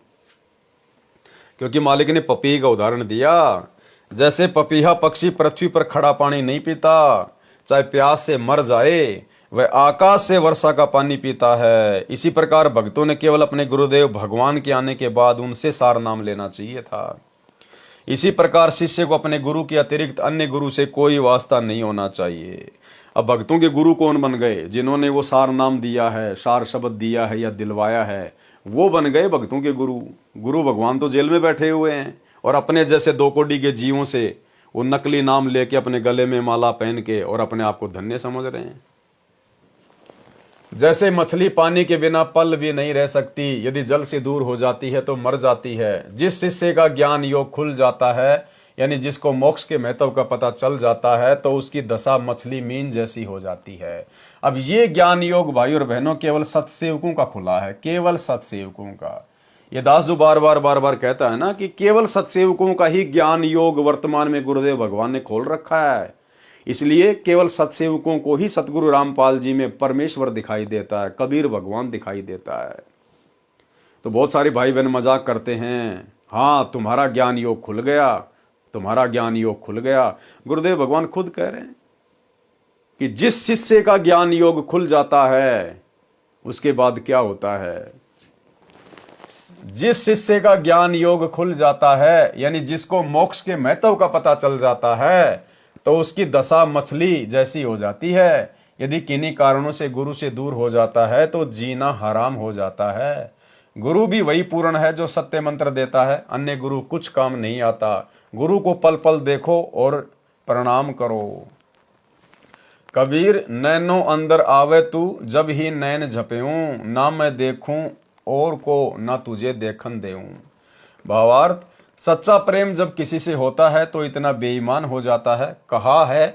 क्योंकि मालिक ने पपीहे का उदाहरण दिया। जैसे पपीहा पक्षी पृथ्वी पर खड़ा पानी नहीं पीता, चाहे प्यास से मर जाए, वह आकाश से वर्षा का पानी पीता है। इसी प्रकार भक्तों ने केवल अपने गुरुदेव भगवान के आने के बाद उनसे सार नाम लेना चाहिए था। इसी प्रकार शिष्य को अपने गुरु के अतिरिक्त अन्य गुरु से कोई वास्ता नहीं होना चाहिए। अब भक्तों के गुरु कौन बन गए? जिन्होंने वो सार नाम दिया है, सार शब्द दिया है या दिलवाया है, वो बन गए भक्तों के गुरु। गुरु भगवान तो जेल में बैठे हुए हैं और अपने जैसे दो कोड़ी के जीवों से वो नकली नाम लेके अपने गले में माला पहन के और अपने आप को धन्य समझ रहे हैं। जैसे मछली पानी के बिना पल भी नहीं रह सकती, यदि जल से दूर हो जाती है तो मर जाती है। जिस शिष्य का ज्ञान योग खुल जाता है, यानी जिसको मोक्ष के महत्व का पता चल जाता है, तो उसकी दशा मछली मीन जैसी हो जाती है। अब ये ज्ञान योग भाई और बहनों केवल सत्सेवकों का खुला है, केवल सत्सेवकों का। ये दास जो बार बार कहता है ना कि केवल सत्सेवकों का ही ज्ञान योग वर्तमान में गुरुदेव भगवान ने खोल रखा है। इसलिए केवल सत्सेवकों को ही सतगुरु रामपाल जी में परमेश्वर दिखाई देता है, कबीर भगवान दिखाई देता है। तो बहुत सारे भाई बहन मजाक करते हैं, हाँ तुम्हारा ज्ञान योग खुल गया, तुम्हारा ज्ञान योग खुल गया। गुरुदेव भगवान खुद कह रहे हैं कि जिस शिष्य का ज्ञान योग खुल जाता है उसके बाद क्या होता है, जिस शिष्य का ज्ञान योग खुल जाता है, यानी जिसको मोक्ष के महत्व का पता चल जाता है, तो उसकी दशा मछली जैसी हो जाती है। यदि किन्हीं कारणों से गुरु से दूर हो जाता है तो जीना हराम हो जाता है। गुरु भी वही पूर्ण है जो सत्य मंत्र देता है, अन्य गुरु कुछ काम नहीं आता। गुरु को पल पल देखो और प्रणाम करो। कबीर नैनो अंदर आवे तू, जब ही नैन झपेऊं, ना मैं देखूं और को ना तुझे देखन देऊं। भावार्थ, सच्चा प्रेम जब किसी से होता है तो इतना बेईमान हो जाता है। कहा है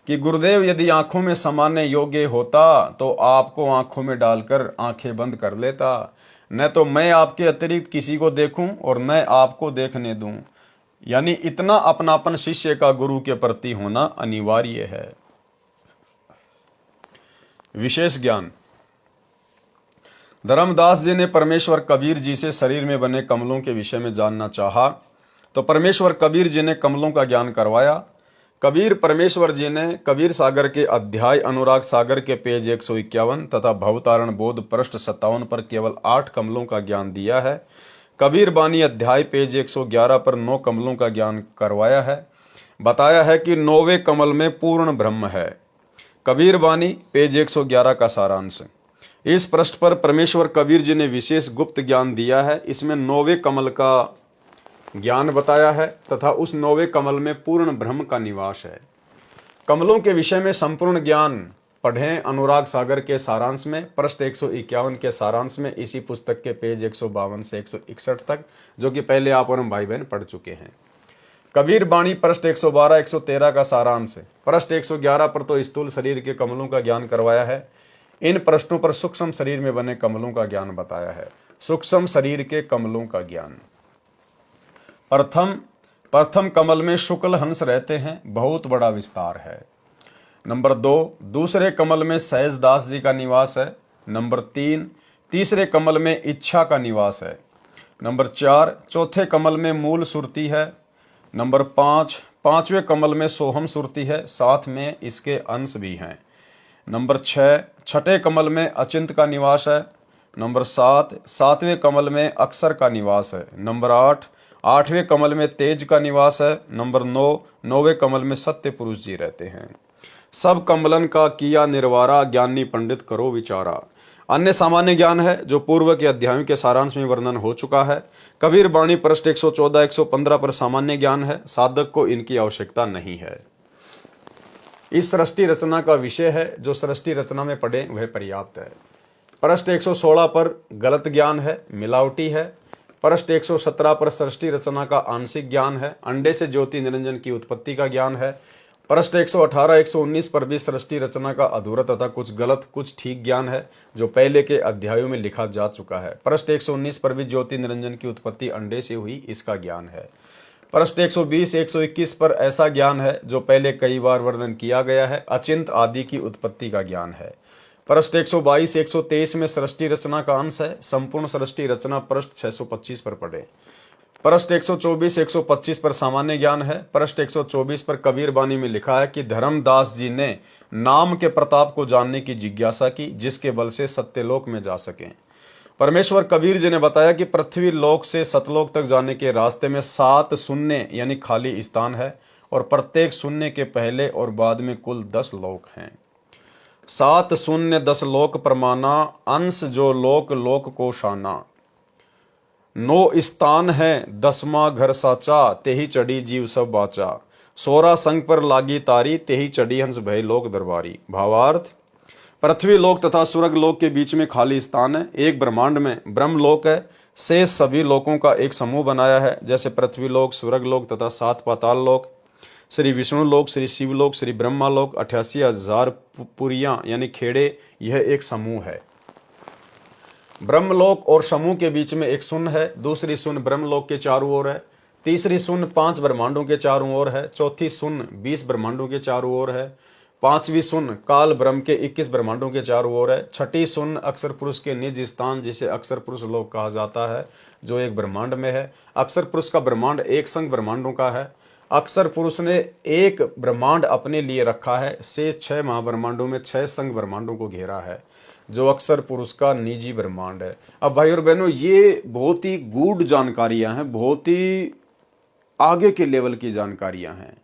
कि गुरुदेव यदि आंखों में समाने योग्य होता तो आपको आंखों में डालकर आंखें बंद कर लेता, न तो मैं आपके अतिरिक्त किसी को देखूं और न आपको देखने दूं। यानी इतना अपनापन शिष्य का गुरु के प्रति होना अनिवार्य है। विशेष ज्ञान। धर्मदास जी ने परमेश्वर कबीर जी से शरीर में बने कमलों के विषय में जानना चाहा, तो परमेश्वर कबीर जी ने कमलों का ज्ञान करवाया। कबीर परमेश्वर जी ने कबीर सागर के अध्याय अनुराग सागर के पेज 151 तथा भवतारण बोध पृष्ठ 57 पर केवल 8 कमलों का ज्ञान दिया है। कबीर बानी अध्याय पेज 111 पर 9 कमलों का ज्ञान करवाया है। बताया है कि 9वें कमल में पूर्ण ब्रह्म है। कबीर बानी पेज 111 का सारांश। इस पृष्ठ पर परमेश्वर कबीर जी ने विशेष गुप्त ज्ञान दिया है। इसमें 9वें कमल का ज्ञान बताया है तथा उस 9वें कमल में पूर्ण ब्रह्म का निवास है। कमलों के विषय में संपूर्ण ज्ञान पढ़ें अनुराग सागर के सारांश में, पृष्ठ 151 के सारांश में, इसी पुस्तक के पेज 152 से 161 तक, जो कि पहले आप और हम भाई बहन पढ़ चुके हैं। कबीर बाणी पृष्ठ 112 113 का सारांश है। पृष्ठ 111 पर तो स्थूल शरीर के कमलों का ज्ञान करवाया है। इन पृष्ठों पर सूक्ष्म शरीर में बने कमलों का ज्ञान बताया है। सूक्ष्म शरीर के कमलों का ज्ञान। प्रथम कमल में शुक्ल हंस रहते हैं, बहुत बड़ा विस्तार है। नंबर 2, दूसरे कमल में सहजदास जी का निवास है। नंबर 3, तीसरे कमल में इच्छा का निवास है। नंबर 4, चौथे कमल में मूल सुरती है। नंबर 5, पांचवें कमल में सोहम सुरती है, साथ में इसके अंश भी हैं। नंबर 6, छठे कमल में अचिंत का निवास है। नंबर 7, सातवें कमल में अक्षर का निवास है। नंबर 8, आठवें कमल में तेज का निवास है। नंबर 9, 9वें कमल में सत्य पुरुष जी रहते हैं। सब कमलन का किया निर्वारा, ज्ञानी पंडित करो विचारा। अन्य सामान्य ज्ञान है जो पूर्व के अध्यायों के सारांश में वर्णन हो चुका है। कबीर बाणी पृष्ठ 114 115 पर सामान्य ज्ञान है, साधक को इनकी आवश्यकता नहीं है। इस सृष्टि रचना का विषय है, जो सृष्टि रचना में पढ़े वह पर्याप्त है। पृष्ठ 116 पर गलत ज्ञान है, मिलावटी है। पृष्ठ 117 पर सृष्टि रचना का आंशिक ज्ञान है, अंडे से ज्योति निरंजन की उत्पत्ति का ज्ञान है। पृष्ठ 118 119 पर भी सृष्टि रचना का अधूरा तथा कुछ गलत कुछ ठीक ज्ञान है, जो पहले के अध्यायों में लिखा जा चुका है। पृष्ठ 119 पर भी ज्योति निरंजन की उत्पत्ति अंडे से हुई, इसका ज्ञान है। पृष्ठ 120 121 पर ऐसा ज्ञान है जो पहले कई बार वर्णन किया गया है, अचिंत आदि की उत्पत्ति का ज्ञान है। पृष्ठ 122 123 में सृष्टि रचना का अंश है, संपूर्ण सृष्टि रचना पृष्ठ 625 पर पढ़े। पृष्ठ 124 125 पर सामान्य ज्ञान है। पृष्ठ 124 पर कबीर बानी में लिखा है कि धर्मदास जी ने नाम के प्रताप को जानने की जिज्ञासा की, जिसके बल से सत्यलोक में जा सकें। परमेश्वर कबीर जी ने बताया कि पृथ्वी लोक से सतलोक तक जाने के रास्ते में 7 शून्य यानी खाली स्थान है, और प्रत्येक शून्य के पहले और बाद में कुल 10 लोक हैं। 7 शून्य 10 लोक प्रमाना, अंश जो लोक लोक को शाना। 9 स्थान है 10वां घर साचा, तेही चढ़ी जीव सब बाचा। 16 संग पर लागी तारी, तेही चढ़ी हंस भय लोक दरबारी। भावार्थ, पृथ्वी लोक तथा स्वर्ग लोक के बीच में खाली स्थान है। एक ब्रह्मांड में ब्रह्म लोक है, शेष सभी लोकों का एक समूह बनाया है, जैसे पृथ्वी लोक, स्वर्ग लोक तथा 7 पाताल लोक, श्री विष्णु लोक, श्री शिव लोक, श्री ब्रह्मा लोक, 88,000 पुरियां यानी खेड़े, यह एक समूह है। ब्रह्मलोक और समूह के बीच में एक शून्य है, दूसरी शून्य ब्रह्मलोक के चारों ओर है, तीसरी शून्य 5 ब्रह्मांडों के चारों ओर है, चौथी शून्य 20 ब्रह्मांडों के चारों ओर है, पांचवी शून्य काल ब्रह्म के 21 ब्रह्मांडों के चारों ओर है, छठी शून्य अक्षर पुरुष के निज स्थान जिसे अक्षर पुरुष लोक कहा जाता है, जो एक ब्रह्मांड में है। अक्षर पुरुष का ब्रह्मांड एक संग ब्रह्मांडों का है। अक्षर पुरुष ने एक ब्रह्मांड अपने लिए रखा है, शेष 6 महाब्रह्मांडों में 6 संग ब्रह्मांडों को घेरा है। जो अक्सर पुरुष का निजी ब्रह्मांड है। अब भाई और बहनों, ये बहुत ही गूढ़ जानकारियां हैं, बहुत ही आगे के लेवल की जानकारियां हैं,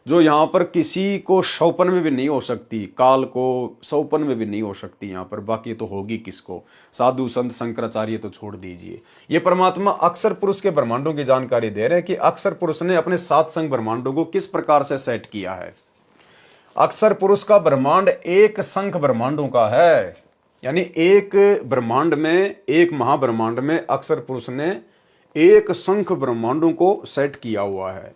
जो यहाँ पर किसी को सौपन में भी नहीं हो सकती, काल को सौपन में भी नहीं हो सकती यहाँ पर, बाकी तो होगी किसको, साधु संत शंकराचार्य तो छोड़ दीजिए। ये परमात्मा अक्सर पुरुष के ब्रह्मांडों की जानकारी दे रहे हैं कि अक्सर पुरुष ने अपने सात संग ब्रह्मांडों को किस प्रकार से सेट किया है। अक्सर पुरुष का ब्रह्मांड एक संख ब्रह्मांडों का है, यानी एक ब्रह्मांड में, एक महाब्रह्मांड में अक्सर पुरुष ने एक संख ब्रह्मांडों को सेट किया हुआ है।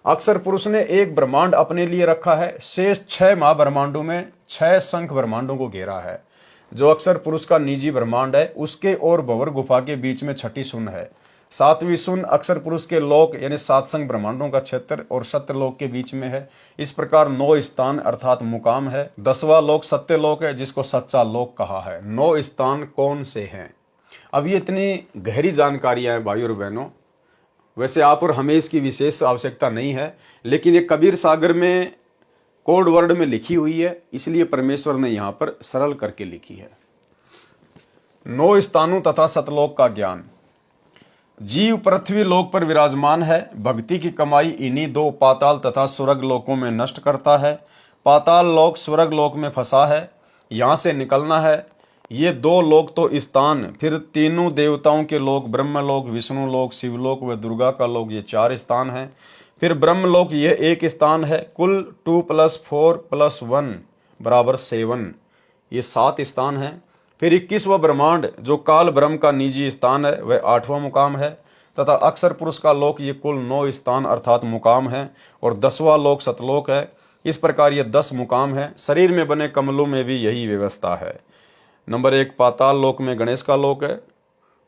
अक्सर पुरुष ने एक ब्रह्मांड अपने लिए रखा है, शेष 6 महाब्रह्मांडों में 6 संख ब्रह्मांडों को घेरा है। जो अक्सर पुरुष का निजी ब्रह्मांड है, उसके और भंवर गुफा के बीच में 6ठी शून्य है। 7वीं शून्य अक्सर पुरुष के लोक यानी 7 संख ब्रह्मांडों का क्षेत्र और सत्य लोक के बीच में है। इस प्रकार 9 स्थान अर्थात मुकाम है। 10वां लोक सत्य लोक है, जिसको सच्चा लोक कहा है। 9 स्थान कौन से हैं? अब ये इतनी गहरी जानकारियां हैं भाई और बहनों, वैसे आप और हमें इसकी विशेष आवश्यकता नहीं है, लेकिन ये कबीर सागर में कोड वर्ड में लिखी हुई है, इसलिए परमेश्वर ने यहां पर सरल करके लिखी है। 9 स्थानों तथा सतलोक का ज्ञान। जीव पृथ्वी लोक पर विराजमान है। भक्ति की कमाई इन्हीं 2 पाताल तथा स्वर्ग लोकों में नष्ट करता है। पाताल लोक स्वर्ग लोक में फंसा है, यहां से निकलना है। ये 2 लोक तो स्थान, फिर तीनों देवताओं के लोक, ब्रह्मलोक, विष्णु लोक, शिवलोक व दुर्गा का लोक, ये 4 स्थान हैं। फिर ब्रह्मलोक ये 1 स्थान है। कुल 2 + 4 + 1 = 7, ये 7 स्थान हैं। फिर 21वां ब्रह्मांड जो काल ब्रह्म का निजी स्थान है, वह 8वां मुकाम है तथा अक्सर पुरुष का लोक ये कुल 9 स्थान अर्थात मुकाम है और 10वां लोक सतलोक है। इस प्रकार ये 10 मुकाम है। शरीर में बने कमलों में भी यही व्यवस्था है। नंबर 1 पाताल लोक में गणेश का लोक है।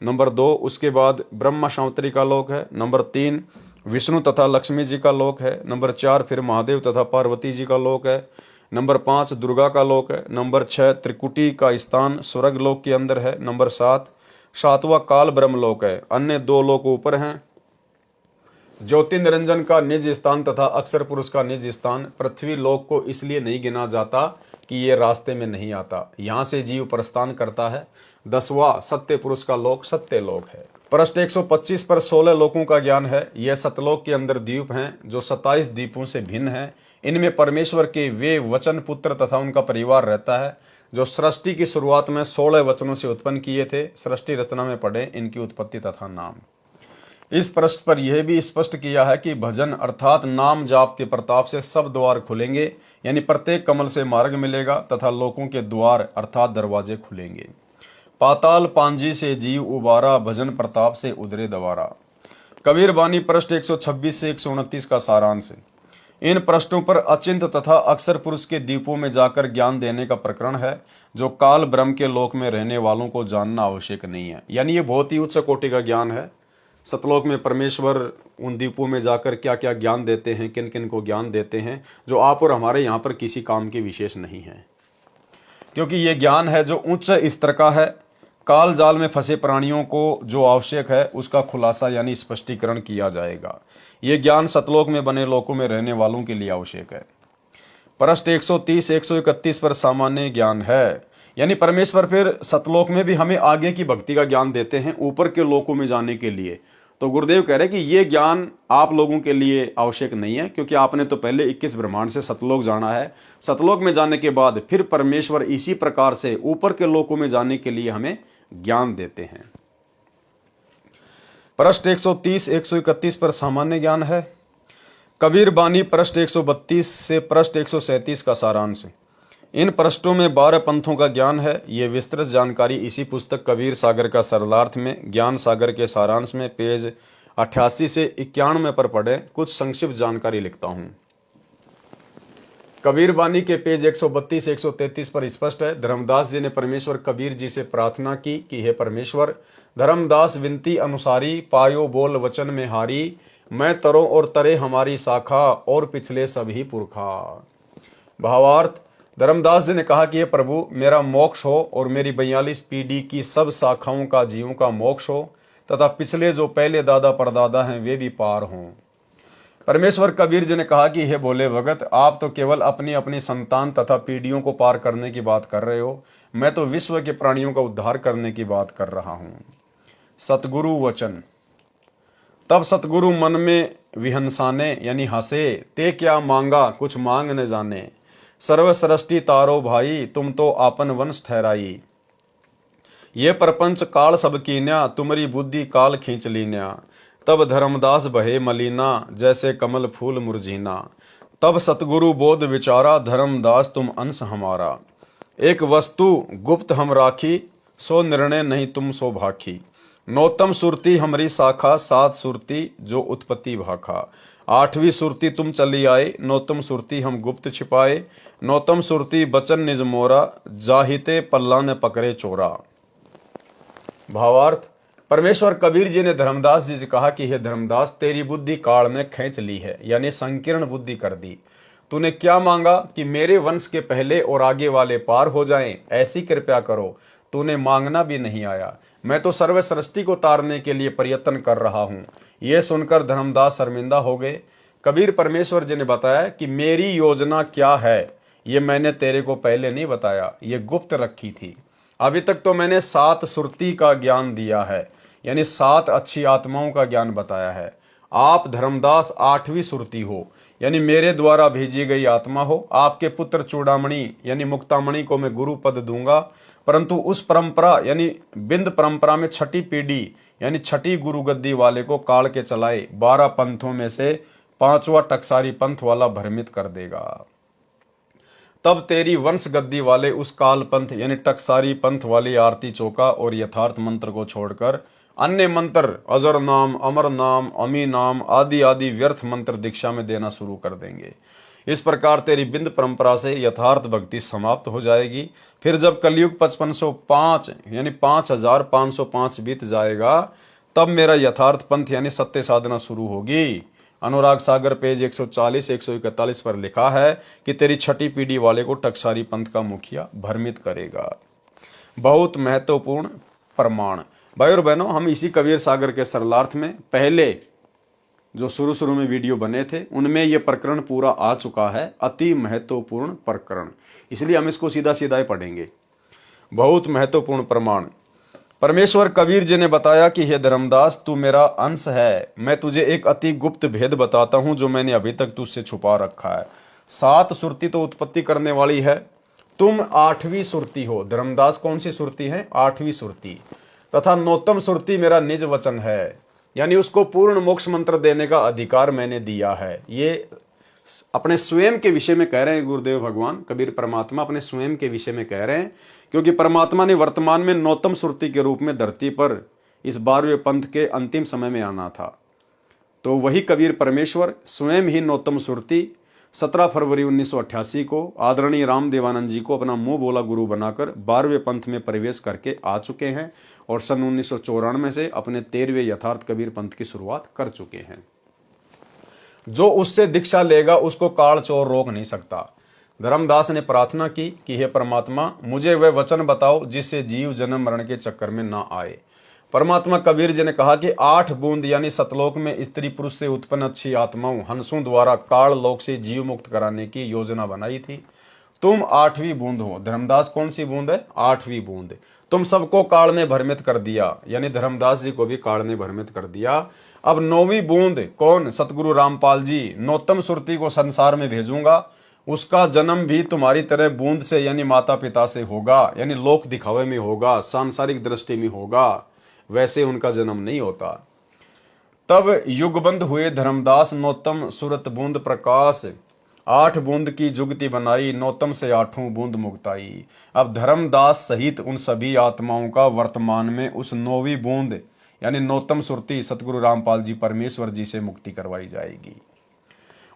नंबर 2 उसके बाद ब्रह्मा शांतरी का लोक है। नंबर 3 विष्णु तथा लक्ष्मी जी का लोक है। नंबर 4 फिर महादेव तथा पार्वती जी का लोक है। नंबर 5 दुर्गा का लोक है। नंबर 6 त्रिकुटी का स्थान स्वर्ग लोक के अंदर है। नंबर 7 7वां काल ब्रह्म लोक है। अन्य 2 लोक ऊपर हैं। ज्योति निरंजन का निज स्थान तथा अक्सर पुरुष का निज स्थान पृथ्वी लोक को इसलिए नहीं गिना जाता कि ये रास्ते में नहीं आता, यहां से जीव प्रस्थान करता है। 10वां सत्य पुरुष का लोक सत्य लोक है। पृष्ठ 125 पर 16 लोकों का ज्ञान है। यह सतलोक के अंदर द्वीप हैं जो 27 द्वीपों से भिन्न हैं। इनमें परमेश्वर के वे वचन पुत्र तथा उनका परिवार रहता है जो सृष्टि की शुरुआत में 16 वचनों से उत्पन्न किए थे। सृष्टि रचना में पढ़े इनकी उत्पत्ति तथा नाम। इस पृष्ठ पर यह भी स्पष्ट किया है कि भजन अर्थात नाम जाप के प्रताप से सब द्वार खुलेंगे, यानी प्रत्येक कमल से मार्ग मिलेगा तथा लोकों के द्वार अर्थात दरवाजे खुलेंगे। पाताल पांजी से जीव उबारा, भजन प्रताप से उदरे दवारा। कबीर वाणी पृष्ठ 126 से 129 का सारांश। इन पृष्ठों पर अचिंत तथा अक्सर पुरुष के द्वीपों में जाकर ज्ञान देने का प्रकरण है जो काल ब्रह्म के लोक में रहने वालों को जानना आवश्यक नहीं है, यानी ये बहुत ही उच्च कोटि का ज्ञान है। सतलोक में परमेश्वर उन द्वीपों में जाकर क्या क्या ज्ञान देते हैं, किन किन को ज्ञान देते हैं, जो आप और हमारे यहाँ पर किसी काम के विशेष नहीं है, क्योंकि ये ज्ञान है जो उच्च स्तर का है। काल जाल में फंसे प्राणियों को जो आवश्यक है उसका खुलासा यानी स्पष्टीकरण किया जाएगा। ये ज्ञान सतलोक में बने लोकों में रहने वालों के लिए आवश्यक है। पृष्ठ 130 131 पर सामान्य ज्ञान है, यानी परमेश्वर फिर सतलोक में भी हमें आगे की भक्ति का ज्ञान देते हैं ऊपर के लोकों में जाने के लिए। तो गुरुदेव कह रहे हैं कि ये ज्ञान आप लोगों के लिए आवश्यक नहीं है, क्योंकि आपने तो पहले 21 ब्रह्मांड से सतलोक जाना है। सतलोक में जाने के बाद फिर परमेश्वर इसी प्रकार से ऊपर के लोकों में जाने के लिए हमें ज्ञान देते हैं। पृष्ठ 130 131 पर सामान्य ज्ञान है। कबीर बानी पृष्ठ 132 से पृष्ठ 137 का सारांश। इन पृष्ठों में 12 पंथों का ज्ञान है। ये विस्तृत जानकारी इसी पुस्तक कबीर सागर का सरलार्थ में ज्ञान सागर के सारांश में पेज 88 से 91 पर पढ़े। कुछ संक्षिप्त जानकारी लिखता हूं। कबीर बानी के पेज 132 133 पर स्पष्ट है। धर्मदास जी ने परमेश्वर कबीर जी से प्रार्थना की कि हे परमेश्वर, धर्मदास विनती अनुसारी, पायो बोल वचन में हारी, मैं तरो और तरे हमारी शाखा और पिछले सभी पुरखा। भावार्थ, धर्मदास जी ने कहा कि ये प्रभु, मेरा मोक्ष हो और मेरी 42 पीढ़ी की सब शाखाओं का जीवों का मोक्ष हो तथा पिछले जो पहले दादा परदादा हैं वे भी पार हों। परमेश्वर कबीर जी ने कहा कि हे भोले भगत, आप तो केवल अपनी अपनी संतान तथा पीढ़ियों को पार करने की बात कर रहे हो। मैं तो विश्व के प्राणियों का उद्धार करने की बात कर रहा हूं। सतगुरु वचन। तब सतगुरु मन में विहंसाने यानी हंसे, ते क्या मांगा कुछ मांग न जाने, सर्व सृष्टि तारो भाई तुम तो आपन वंश ठहराई, ये प्रपंच काल सब कीन्या तुम्हारी बुद्धि काल खींच लीन्या, तब धर्मदास बहे मलीना जैसे कमल फूल मुरझीना, तब सतगुरु बोध विचारा धर्मदास तुम अंश हमारा, एक वस्तु गुप्त हम राखी सो निर्णय नहीं तुम सो भाखी, नौतम सुरती हमारी शाखा सात सुरती जो उत्पत्ति भाखा, आठवीं सुरती तुम चली आए नौतम सुरती हम गुप्त छिपाए, नौतम सुरती बचन निज मोरा जाहिते पल्ला ने पकड़े चोरा। भावार्थ। परमेश्वर कबीर जी ने धर्मदास जी से कहा कि हे धर्मदास, तेरी बुद्धि काल ने खींच ली है, यानी संकीर्ण बुद्धि कर दी। तूने क्या मांगा कि मेरे वंश के पहले और आगे वाले पार हो जाएं, ऐसी कृपया करो। तूने मांगना भी नहीं आया। मैं तो सर्व सृष्टि को तारने के लिए प्रयत्न कर रहा हूं। यह सुनकर धर्मदास शर्मिंदा हो गए। कबीर परमेश्वर जी ने बताया कि मेरी योजना क्या है, ये मैंने तेरे को पहले नहीं बताया, ये गुप्त रखी थी। अभी तक तो मैंने सात सुरती का ज्ञान दिया है, यानी सात अच्छी आत्माओं का ज्ञान बताया है। आप धर्मदास आठवीं सुरती हो, यानी मेरे द्वारा भेजी गई आत्मा हो। आपके पुत्र चूड़ामणि यानी मुक्तामणि को मैं गुरु पद दूंगा, परंतु उस परंपरा यानी बिंद परंपरा में छठी पीढ़ी यानी छठी गुरु गद्दी वाले को काल के चलाए 12 पंथों में से 5वां टकसारी पंथ वाला भ्रमित कर देगा। तब तेरी वंश गद्दी वाले उस काल पंथ यानी टकसारी पंथ वाली आरती चौका और यथार्थ मंत्र को छोड़कर अन्य मंत्र अजर नाम, अमर नाम, अमी नाम आदि आदि व्यर्थ मंत्र दीक्षा में देना शुरू कर देंगे। इस प्रकार तेरी बिंद परंपरा से यथार्थ भक्ति समाप्त हो जाएगी। फिर जब कलयुग 5505 यानी 5505 बीत जाएगा, तब मेरा यथार्थ पंथ यानी सत्य साधना शुरू होगी। अनुराग सागर पेज 140-141 पर लिखा है कि तेरी छठी पीढ़ी वाले को टकसारी पंथ का मुखिया भ्रमित करेगा। बहुत महत्वपूर्ण प्रमाण। भाई और बहनों, हम इसी कबीर सागर के सरलार्थ में पहले जो शुरू में वीडियो बने थे उनमें यह प्रकरण पूरा आ चुका है। अति महत्वपूर्ण प्रकरण, इसलिए हम इसको सीधा सीधा ही पढ़ेंगे। बहुत महत्वपूर्ण प्रमाण। परमेश्वर कबीर जी ने बताया कि हे धर्मदास, तू मेरा अंश है। मैं तुझे एक अति गुप्त भेद बताता हूं जो मैंने अभी तक तुझसे छुपा रखा है। सात सुरती तो उत्पत्ति करने वाली है, तुम आठवीं सुरती हो। धर्मदास कौन सी सुरती है? आठवीं सुरती। तथा नौतम सुरती मेरा निज वचन है, यानी उसको पूर्ण मोक्ष मंत्र देने का अधिकार मैंने दिया है। ये अपने स्वयं के विषय में कह रहे हैं गुरुदेव भगवान कबीर परमात्मा, अपने स्वयं के विषय में कह रहे हैं, क्योंकि परमात्मा ने वर्तमान में नौतम सुरती के रूप में धरती पर इस 12वें पंथ के अंतिम समय में आना था। तो वही कबीर परमेश्वर स्वयं ही नौतम सुरती 17 फरवरी 1988 को आदरणीय राम देवानंद जी को अपना मुंह बोला गुरु बनाकर 12वें पंथ में प्रवेश करके आ चुके हैं और सन 1994 से अपने 13वें यथार्थ कबीर पंथ की शुरुआत कर चुके हैं। जो उससे दीक्षा लेगा उसको काल चोर रोक नहीं सकता। धर्मदास ने प्रार्थना की कि हे परमात्मा, मुझे वह वचन बताओ जिससे जीव जन्म मरण के चक्कर में ना आए। परमात्मा कबीर जी ने कहा कि 8 बूंद यानी सतलोक में स्त्री पुरुष से उत्पन्न अच्छी आत्माओं हंसों द्वारा काल लोक से जीव मुक्त कराने की योजना बनाई थी। तुम 8वीं बूंद हो। धर्मदास कौन सी बूंद है? 8वीं बूंद। तुम सबको काल ने भ्रमित कर दिया, यानी धर्मदास जी को भी काल ने भ्रमित कर दिया। अब 9वीं बूंद कौन? सतगुरु रामपाल जी। नौतम सुरती को संसार में भेजूंगा, उसका जन्म भी तुम्हारी तरह बूंद से यानी माता पिता से होगा, यानी लोक दिखावे में होगा, सांसारिक दृष्टि में होगा, वैसे उनका जन्म नहीं होता। तब युगबंध हुए धर्मदास नौतम सुरत बूंद प्रकाश, 8 बूंद की जुगति बनाई, नौतम से 8वीं बूंद मुक्ताई। अब धर्मदास सहित उन सभी आत्माओं का वर्तमान में उस 9वीं बूंद यानी नौतम सुरती सतगुरु रामपाल जी परमेश्वर जी से मुक्ति करवाई जाएगी।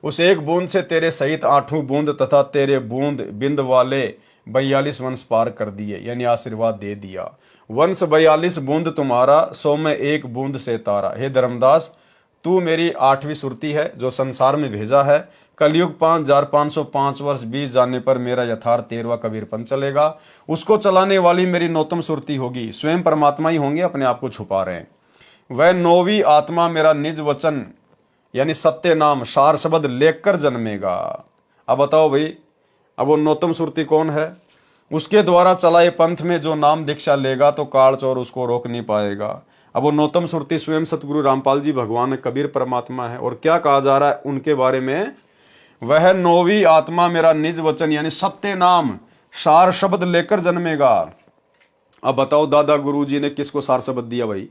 उस एक बूंद से तेरे सहित 8वीं बूंद तथा तेरे बूंद बिंद वाले 42 वंश पार कर दिए, यानी आशीर्वाद दे दिया। वंश 42 बूंद तुम्हारा, 100 में 1 बूंद से तारा। हे धर्मदास, तू मेरी 8वीं सुरती है जो संसार में भेजा है। कलयुग 5505 वर्ष बीत जाने पर मेरा यथार्थ 13वां कबीर पंथ चलेगा। उसको चलाने वाली मेरी नौतम सुरती होगी। स्वयं परमात्मा ही होंगे, अपने आप को छुपा रहे हैं। वह 9वीं आत्मा मेरा निज वचन यानी सत्य नाम सार शब्द लेकर जन्मेगा। अब बताओ भाई, अब वो नौतम सुरती कौन है? उसके द्वारा चलाए पंथ में जो नाम दीक्षा लेगा तो काल चोर उसको रोक नहीं पाएगा। अब वो नौतम सुरती स्वयं सतगुरु रामपाल जी भगवान कबीर परमात्मा है। और क्या कहा जा रहा है उनके बारे में, वह नौवीं आत्मा मेरा निज वचन यानी सत्य नाम सार शब्द लेकर जन्मेगा। अब बताओ दादा गुरु जी ने किसको सार शब्द दिया भाई?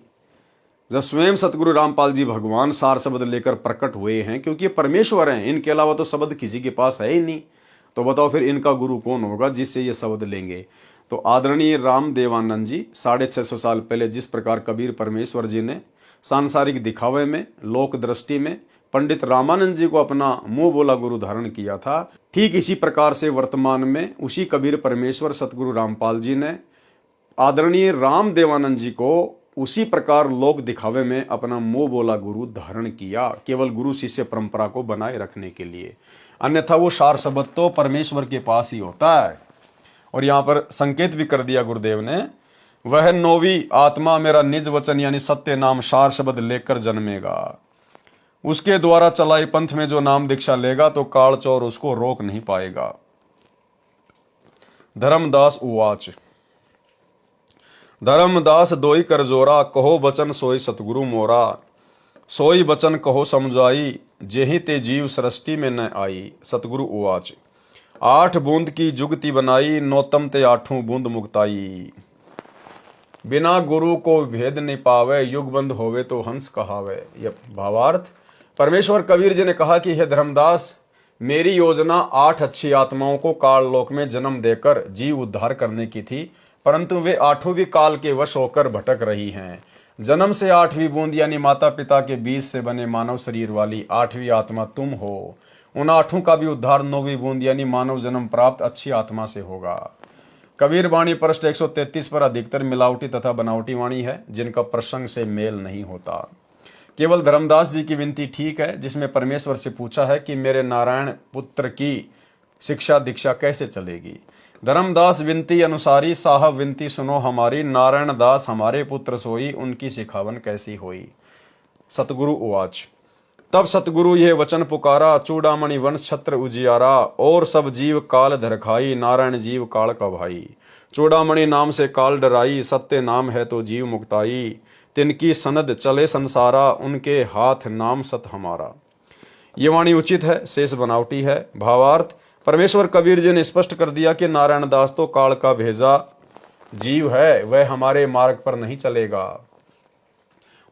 जब स्वयं सतगुरु रामपाल जी भगवान सार शब्द लेकर प्रकट हुए हैं, क्योंकि ये परमेश्वर हैं, इनके अलावा तो शब्द किसी के पास है ही नहीं। तो बताओ फिर इनका गुरु कौन होगा जिससे ये शब्द लेंगे? तो आदरणीय राम देवानंद जी 650 साल पहले जिस प्रकार कबीर परमेश्वर जी ने सांसारिक दिखावे में, लोक दृष्टि में पंडित रामानंद जी को अपना मुंह बोला गुरु धारण किया था, ठीक इसी प्रकार से वर्तमान में उसी कबीर परमेश्वर सतगुरु रामपाल जी ने आदरणीय राम देवानंद जी को उसी प्रकार लोक दिखावे में अपना मुंह बोला गुरु धारण किया, केवल गुरु शिष्य परंपरा को बनाए रखने के लिए। अन्यथा वो सार शब्द तो परमेश्वर के पास ही होता है। और यहां पर संकेत भी कर दिया गुरुदेव ने, वह नौवीं आत्मा मेरा निज वचन यानी सत्य नाम सार शब्द लेकर जन्मेगा। उसके द्वारा चलाई पंथ में जो नाम दीक्षा लेगा तो काल चोर उसको रोक नहीं पाएगा। धर्मदास उवाच, धर्मदास दोई कर जोरा, कहो बचन सोई सतगुरु मोरा। सोई बचन कहो समझाई, जेहि ते जीव सृष्टि में न आई। सतगुरु उवाच, 8 बूंद की जुगति बनाई, नौतम ते 8 बूंद मुक्ताई। बिना गुरु को भेद नहीं पावे, युग बंद होवे तो हंस कहावे। यह भावार्थ परमेश्वर कबीर जी ने कहा कि हे धर्मदास, मेरी योजना 8 अच्छी आत्माओं को काल लोक में जन्म देकर जीव उद्धार करने की थी, परंतु वे 8 भी काल के वश होकर भटक रही हैं। जन्म से 8वीं बूंद यानी माता पिता के बीज से बने मानव शरीर वाली 8वीं आत्मा तुम हो। उन 8 का भी उद्धार 9वीं बूंद यानी मानव जन्म प्राप्त अच्छी आत्मा से होगा। कबीर वाणी पृष्ठ 133 पर अधिकतर मिलावटी तथा बनावटी वाणी है, जिनका प्रसंग से मेल नहीं होता। केवल धर्मदास जी की विनती ठीक है, जिसमें परमेश्वर से पूछा है कि मेरे नारायण पुत्र की शिक्षा दीक्षा कैसे चलेगी। धर्मदास विनती अनुसारी, साहब विनती सुनो हमारी। नारायण दास हमारे पुत्र सोई, उनकी सिखावन कैसी होई। सतगुरु उवाच, तब सतगुरु यह वचन पुकारा, चूड़ामणि वंश छत्र उजियारा। और सब जीव काल धरखाई, नारायण जीव काल का भाई। चूड़ामणि नाम से काल डराई, सत्य नाम है तो जीव मुक्ताई। तिनकी सनद चले संसारा, उनके हाथ नाम सत हमारा। ये वाणी उचित है, शेष बनावटी है। भावार्थ परमेश्वर कबीर जी ने स्पष्ट कर दिया कि नारायण दास तो काल का भेजा जीव है, वह हमारे मार्ग पर नहीं चलेगा।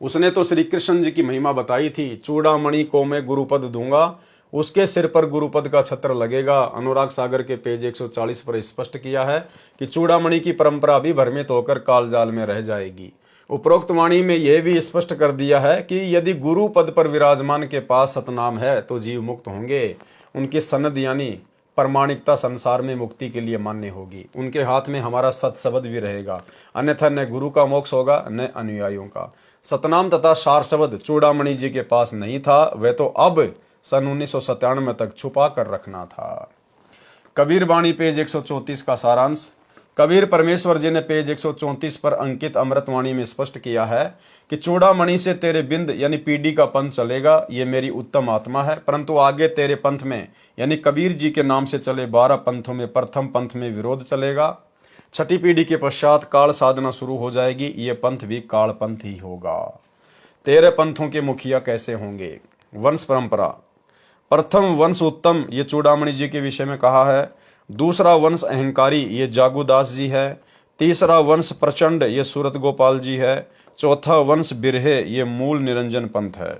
उसने तो श्री कृष्ण जी की महिमा बताई थी, चूड़ामणि को मैं गुरुपद दूंगा, उसके सिर पर गुरुपद का छत्र लगेगा। अनुराग सागर के पेज 140 पर स्पष्ट किया है कि चूड़ामणि की परंपरा भी भ्रमित होकर कालजाल में रह जाएगी। उपरोक्त वाणी में यह भी स्पष्ट कर दिया है कि यदि गुरु पद पर विराजमान के पास सतनाम है तो जीव मुक्त होंगे। उनकी सनद यानी प्रमाणिकता संसार में मुक्ति के लिए मान्य होगी। उनके हाथ में हमारा सत शब्द भी रहेगा, अन्यथा न गुरु का मोक्ष होगा न अनुयायियों का। सतनाम तथा सार शब्द चूड़ामणि जी के पास नहीं था, वह तो अब सन 1997 तक छुपा कर रखना था। कबीर वाणी पेज 134 का सारांश। कबीर परमेश्वर जी ने पेज 134 पर अंकित अमृतवाणी में स्पष्ट किया है कि चूड़ामणि से तेरे बिंद यानी पीढ़ी का पंथ चलेगा, ये मेरी उत्तम आत्मा है, परंतु आगे तेरे पंथ में यानी कबीर जी के नाम से चले 12 पंथों में प्रथम पंथ में विरोध चलेगा। 6ठी पीढ़ी के पश्चात काल साधना शुरू हो जाएगी, ये पंथ भी काल पंथ ही होगा। 13 पंथों के मुखिया कैसे होंगे? वंश परंपरा। प्रथम वंश उत्तम, ये चूड़ामणि जी के विषय में कहा है। दूसरा वंश अहंकारी, ये जागुदास जी है। तीसरा वंश प्रचंड, ये सूरत गोपाल जी है। चौथा वंश बिरहे, ये मूल निरंजन पंथ है।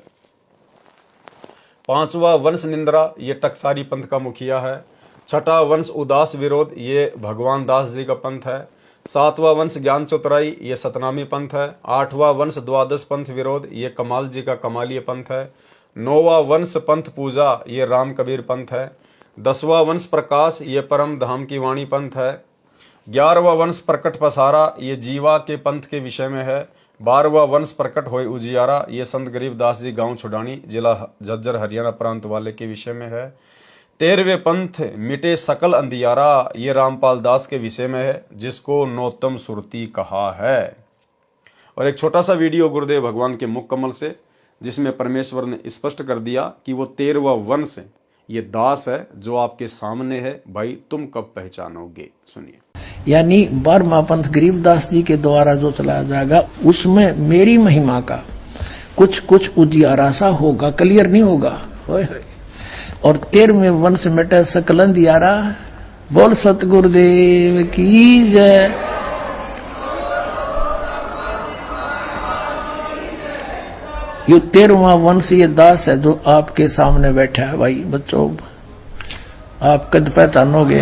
5वां वंश निंद्रा, ये टकसारी पंथ का मुखिया है। 6ठा वंश उदास विरोध, ये भगवान दास जी का पंथ है। 7वां वंश ज्ञान चतुराई, ये सतनामी पंथ है। 8वां वंश द्वादश पंथ विरोध, ये कमाल जी का कमालीय पंथ है। 9वां वंश पंथ पूजा, ये राम कबीर पंथ है। 10वां वंश प्रकाश, ये परम धाम की वाणी पंथ है। 11वां वंश प्रकट पसारा, ये जीवा के पंथ के विषय में है। 12वां वंश प्रकट होए उजियारा, ये संत गरीबदास जी गांव छुडानी जिला झज्जर हरियाणा प्रांत वाले के विषय में है। 13वें पंथ मिटे सकल अंधियारा, ये रामपाल दास के विषय में है, जिसको नौतम सुरती कहा है। और एक छोटा सा वीडियो गुरुदेव भगवान के मुख कमल से, जिसमें परमेश्वर ने स्पष्ट कर दिया कि वो 13वां वंश ये दास है जो आपके सामने है, भाई तुम कब पहचानोगे? सुनिए। यानी 12वां पंथ गरीबदास जी के द्वारा जो चलाया जाएगा उसमें मेरी महिमा का कुछ कुछ उजियारा सा होगा, क्लियर नहीं होगा। और 13वें वंश मिटे सकल अंधियारा। बोल सतगुरुदेव की जय। ये 13वां वंश ये दास है जो आपके सामने बैठा है। भाई बच्चों, आप कद पहचानोगे।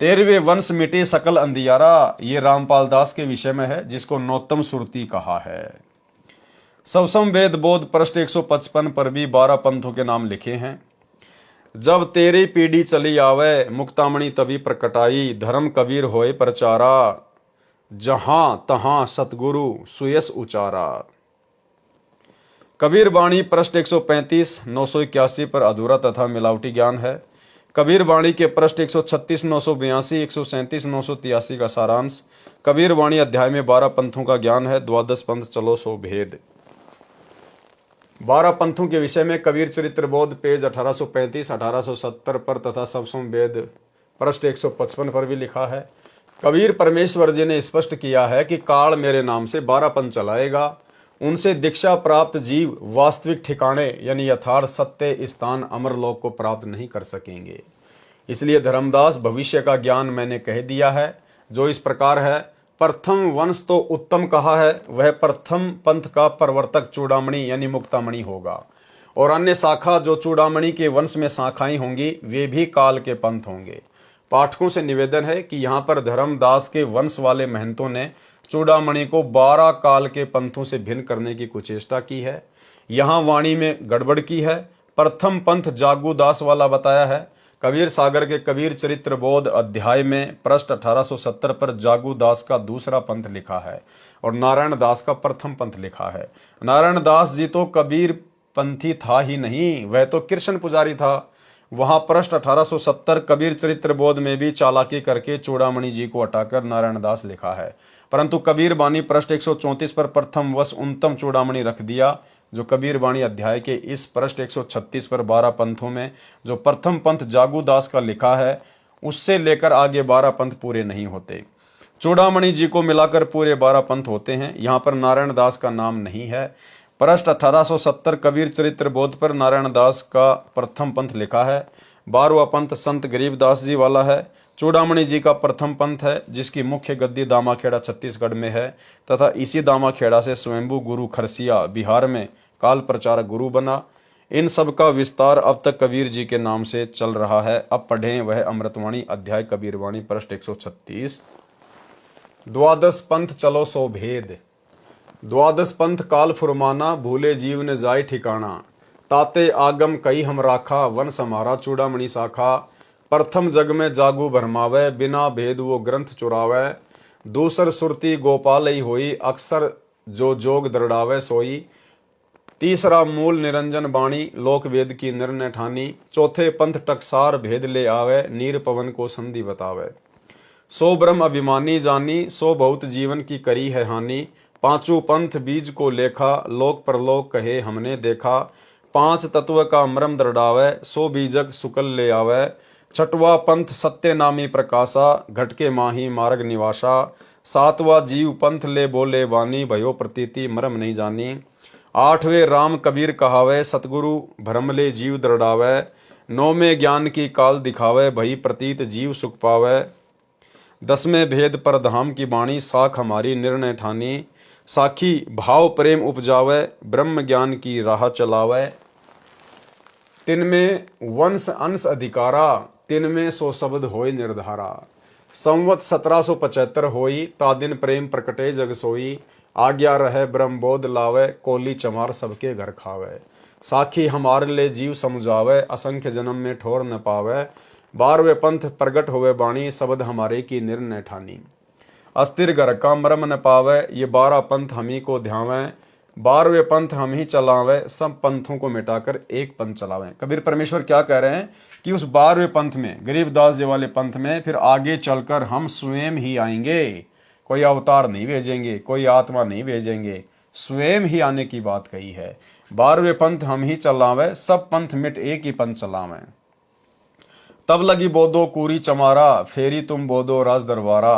13वें वंश मिटे सकल अंधियारा, ये रामपाल दास के विषय में है, जिसको नौतम सुरती कहा है। सवसम वेद बोध पृष्ठ 155 पर भी 12 पंथों के नाम लिखे हैं। जब तेरी पीढ़ी चली आवे, मुक्तामणि तभी प्रकटाई, धर्म कबीर होए प्रचारा, जहां तहां सतगुरु सुयस उचारा। कबीर वाणी पृष्ठ 135 981 पर अधूरा तथा मिलावटी ज्ञान है। कबीर वाणी के पृष्ठ 136 982 137 983 का सारांश। कबीर वाणी अध्याय में 12 पंथों का ज्ञान है। द्वादश पंथ चलो सो भेद। 12 पंथों के विषय में कबीर चरित्र बोध पेज 1835 1870 पर तथा सवसम वेद पृष्ठ 155 पर भी लिखा है। कबीर परमेश्वर जी ने स्पष्ट किया है कि काल मेरे नाम से 12 पंथ चलाएगा। उनसे दीक्षा प्राप्त जीव वास्तविक ठिकाने यानी यथार्थ सत्य स्थान अमरलोक को प्राप्त नहीं कर सकेंगे। इसलिए धर्मदास भविष्य का ज्ञान मैंने कह दिया है, जो इस प्रकार है। प्रथम वंश तो उत्तम कहा है, वह प्रथम पंथ का प्रवर्तक चूड़ामणि यानी मुक्तामणि होगा, और अन्य शाखा जो चूड़ामणि के वंश में शाखाएं होंगी वे भी काल के पंथ होंगे। पाठकों से निवेदन है कि यहाँ पर धर्मदास के वंश वाले महंतों ने चूड़ामणि को 12 काल के पंथों से भिन्न करने की कुचेष्टा की है। यहाँ वाणी में गड़बड़ की है। प्रथम पंथ जागू दास वाला बताया है। कबीर सागर के कबीर चरित्र बोध अध्याय में पृष्ठ 1870 पर जागू दास का दूसरा पंथ लिखा है और नारायण दास का प्रथम पंथ लिखा है। नारायण दास जी तो कबीर पंथी था ही नहीं, वह तो कृष्ण पुजारी था। वहां पृष्ठ 1870 कबीर चरित्र बोध में भी चालाकी करके चूड़ामणि जी को हटाकर नारायण दास लिखा है, परंतु कबीर बानी पृष्ठ 134 पर प्रथम वश उन्नतम चूड़ामणि रख दिया, जो कबीर वाणी अध्याय के इस पृष्ठ 136 पर 12 पंथों में जो प्रथम पंथ जागू दास का लिखा है उससे लेकर आगे 12 पंथ पूरे नहीं होते। चूड़ामणि जी को मिलाकर पूरे 12 पंथ होते हैं। यहाँ पर नारायण दास का नाम नहीं है। पृष्ठ 1870 कबीर चरित्र बोध पर नारायण दास का प्रथम पंथ लिखा है। 12वां पंथ संत गरीबदास जी वाला है। चूड़ामणि जी का प्रथम पंथ है, जिसकी मुख्य गद्दी दामाखेड़ा छत्तीसगढ़ में है तथा इसी दामाखेड़ा से स्वयंभू गुरु खरसिया बिहार में काल प्रचारक गुरु बना। इन सब का विस्तार अब तक कबीर जी के नाम से चल रहा है। अब पढ़ें वह अमृतवाणी अध्याय कबीरवाणी पृष्ठ 136। द्वादश पंथ चलो सो भेद। द्वादश पंथ काल फुरमाना, भूले जीव ने जाय ठिकाना, ताते आगम कई हम राखा, वंश हमारा चूड़ामणि शाखा। प्रथम जग में जागू भरमावे, बिना भेद वो ग्रंथ चुरावे। दूसर सुरती गोपाल ही होई, अक्सर जो जोग दृढ़ावे सोई। तीसरा मूल निरंजन बाणी, लोक वेद की निर्णय ठानी। चौथे पंथ टकसार भेद ले आवे, नीर पवन को संधि बतावे। सो ब्रह्म अभिमानी जानी, सो बहुत जीवन की करी है हानि। पांचों पंथ बीज को लेखा, लोक परलोक कहे हमने देखा। 5 तत्व का मर्म दृढ़ावे, सो बीजक सुकल ले आवे। छठवा पंथ सत्य नामी प्रकाशा, घटके माही मार्ग निवासा। 7वां जीव पंथ ले बोले वानी, भयो प्रतीति मर्म नहीं जानी। 8वें राम कबीर कहावे, सतगुरु भ्रम ले जीव दृढ़ावे। 9वें ज्ञान की काल दिखावे, भई प्रतीत जीव सुख पावे। 10वें भेद पर धाम की बाणी, साख हमारी निर्णय ठानी। साखी भाव प्रेम उपजावे, ब्रह्म ज्ञान की राह चलावे। 3वें वंश अंश अधिकारा, 3वें सो शब्द होय निर्धारा। संवत 1775 होई, तादिन प्रेम प्रकटे जग सोई। आज्ञा रहे ब्रह्म बोध लावे, कोली चमार सबके घर खावे। साखी हमारे ले जीव समुझावे, असंख्य जन्म में ठोर न पावे। 12वें पंथ प्रगट हुए बाणी, शब्द हमारे की निर्णय ठानी। अस्थिर घर का मर्म न पावे, ये 12 पंथ हम ही को ध्यावे। 12वें पंथ हम ही चलावे, सब पंथों को मिटाकर एक पंथ चलावे। कबीर परमेश्वर क्या कह रहे हैं कि उस 12वें पंथ में, गरीबदास जी वाले पंथ में फिर आगे चलकर हम स्वयं ही आएंगे। कोई अवतार नहीं भेजेंगे, कोई आत्मा नहीं भेजेंगे, स्वयं ही आने की बात कही है। 12वें पंथ हम ही चलावे, सब पंथ मिट एक ही पंथ चलावे। तब लगी बोदो कूरी चमारा, फेरी तुम बोदो राज दरबारा।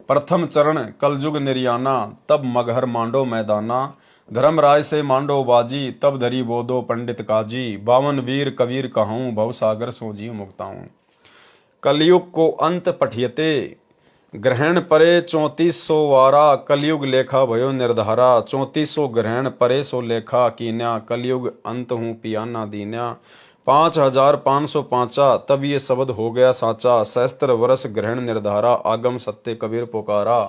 प्रथम चरण कलयुग निर्याना, तब मगहर मांडो मैदाना। धर्मराय से मांडो बाजी, तब धरी बोदो पंडित काजी। 52 वीर कबीर कहूँ, भव सागर सो जीव मुक्ताऊं। कलयुग को अंत पठियते, ग्रहण परे 3400 वारा। कलयुग लेखा भयो निर्धारा, 3400 ग्रहण परे सो लेखा कीन्या। कलयुग अंत हूँ पियाना दीन्या। 5505 तब ये शब्द हो गया साचा। सहस्त्र वर्ष ग्रहण निर्धारा, आगम सत्य कबीर पुकारा।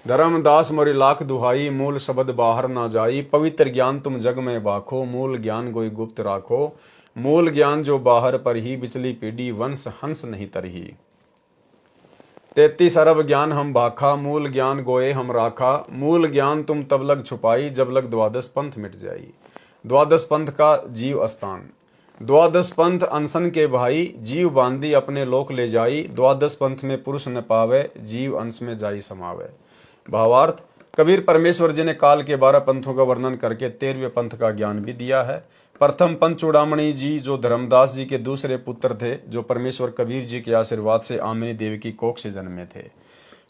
धर्मदास मोरी लाख दुहाई, मूल शब्द बाहर ना जाई। पवित्र ज्ञान तुम जग में बाखो, मूल ज्ञान गोई गुप्त राखो। मूल ज्ञान जो बाहर पर ही, बिचली पीढ़ी वंश हंस नहीं तरही। 33 अरब ज्ञान हम भाखा, मूल ज्ञान गोए हम राखा। मूल ज्ञान तुम तब लग छुपाई, जब लग द्वादश पंथ मिट जाई। द्वादश पंथ का जीव स्थान। द्वादश पंथ अनशन के भाई, जीव बांधी अपने लोक ले जाई। द्वादश पंथ में पुरुष न पावे, जीव अंश में जाई समावे। भावार्थ, कबीर परमेश्वर जी ने काल के 12 पंथों का वर्णन करके 13वें पंथ का ज्ञान भी दिया है। प्रथम पंथ चूड़ामणि जी जो धर्मदास जी के दूसरे पुत्र थे, जो परमेश्वर कबीर जी के आशीर्वाद से आमिनी देवी की कोख से जन्मे थे।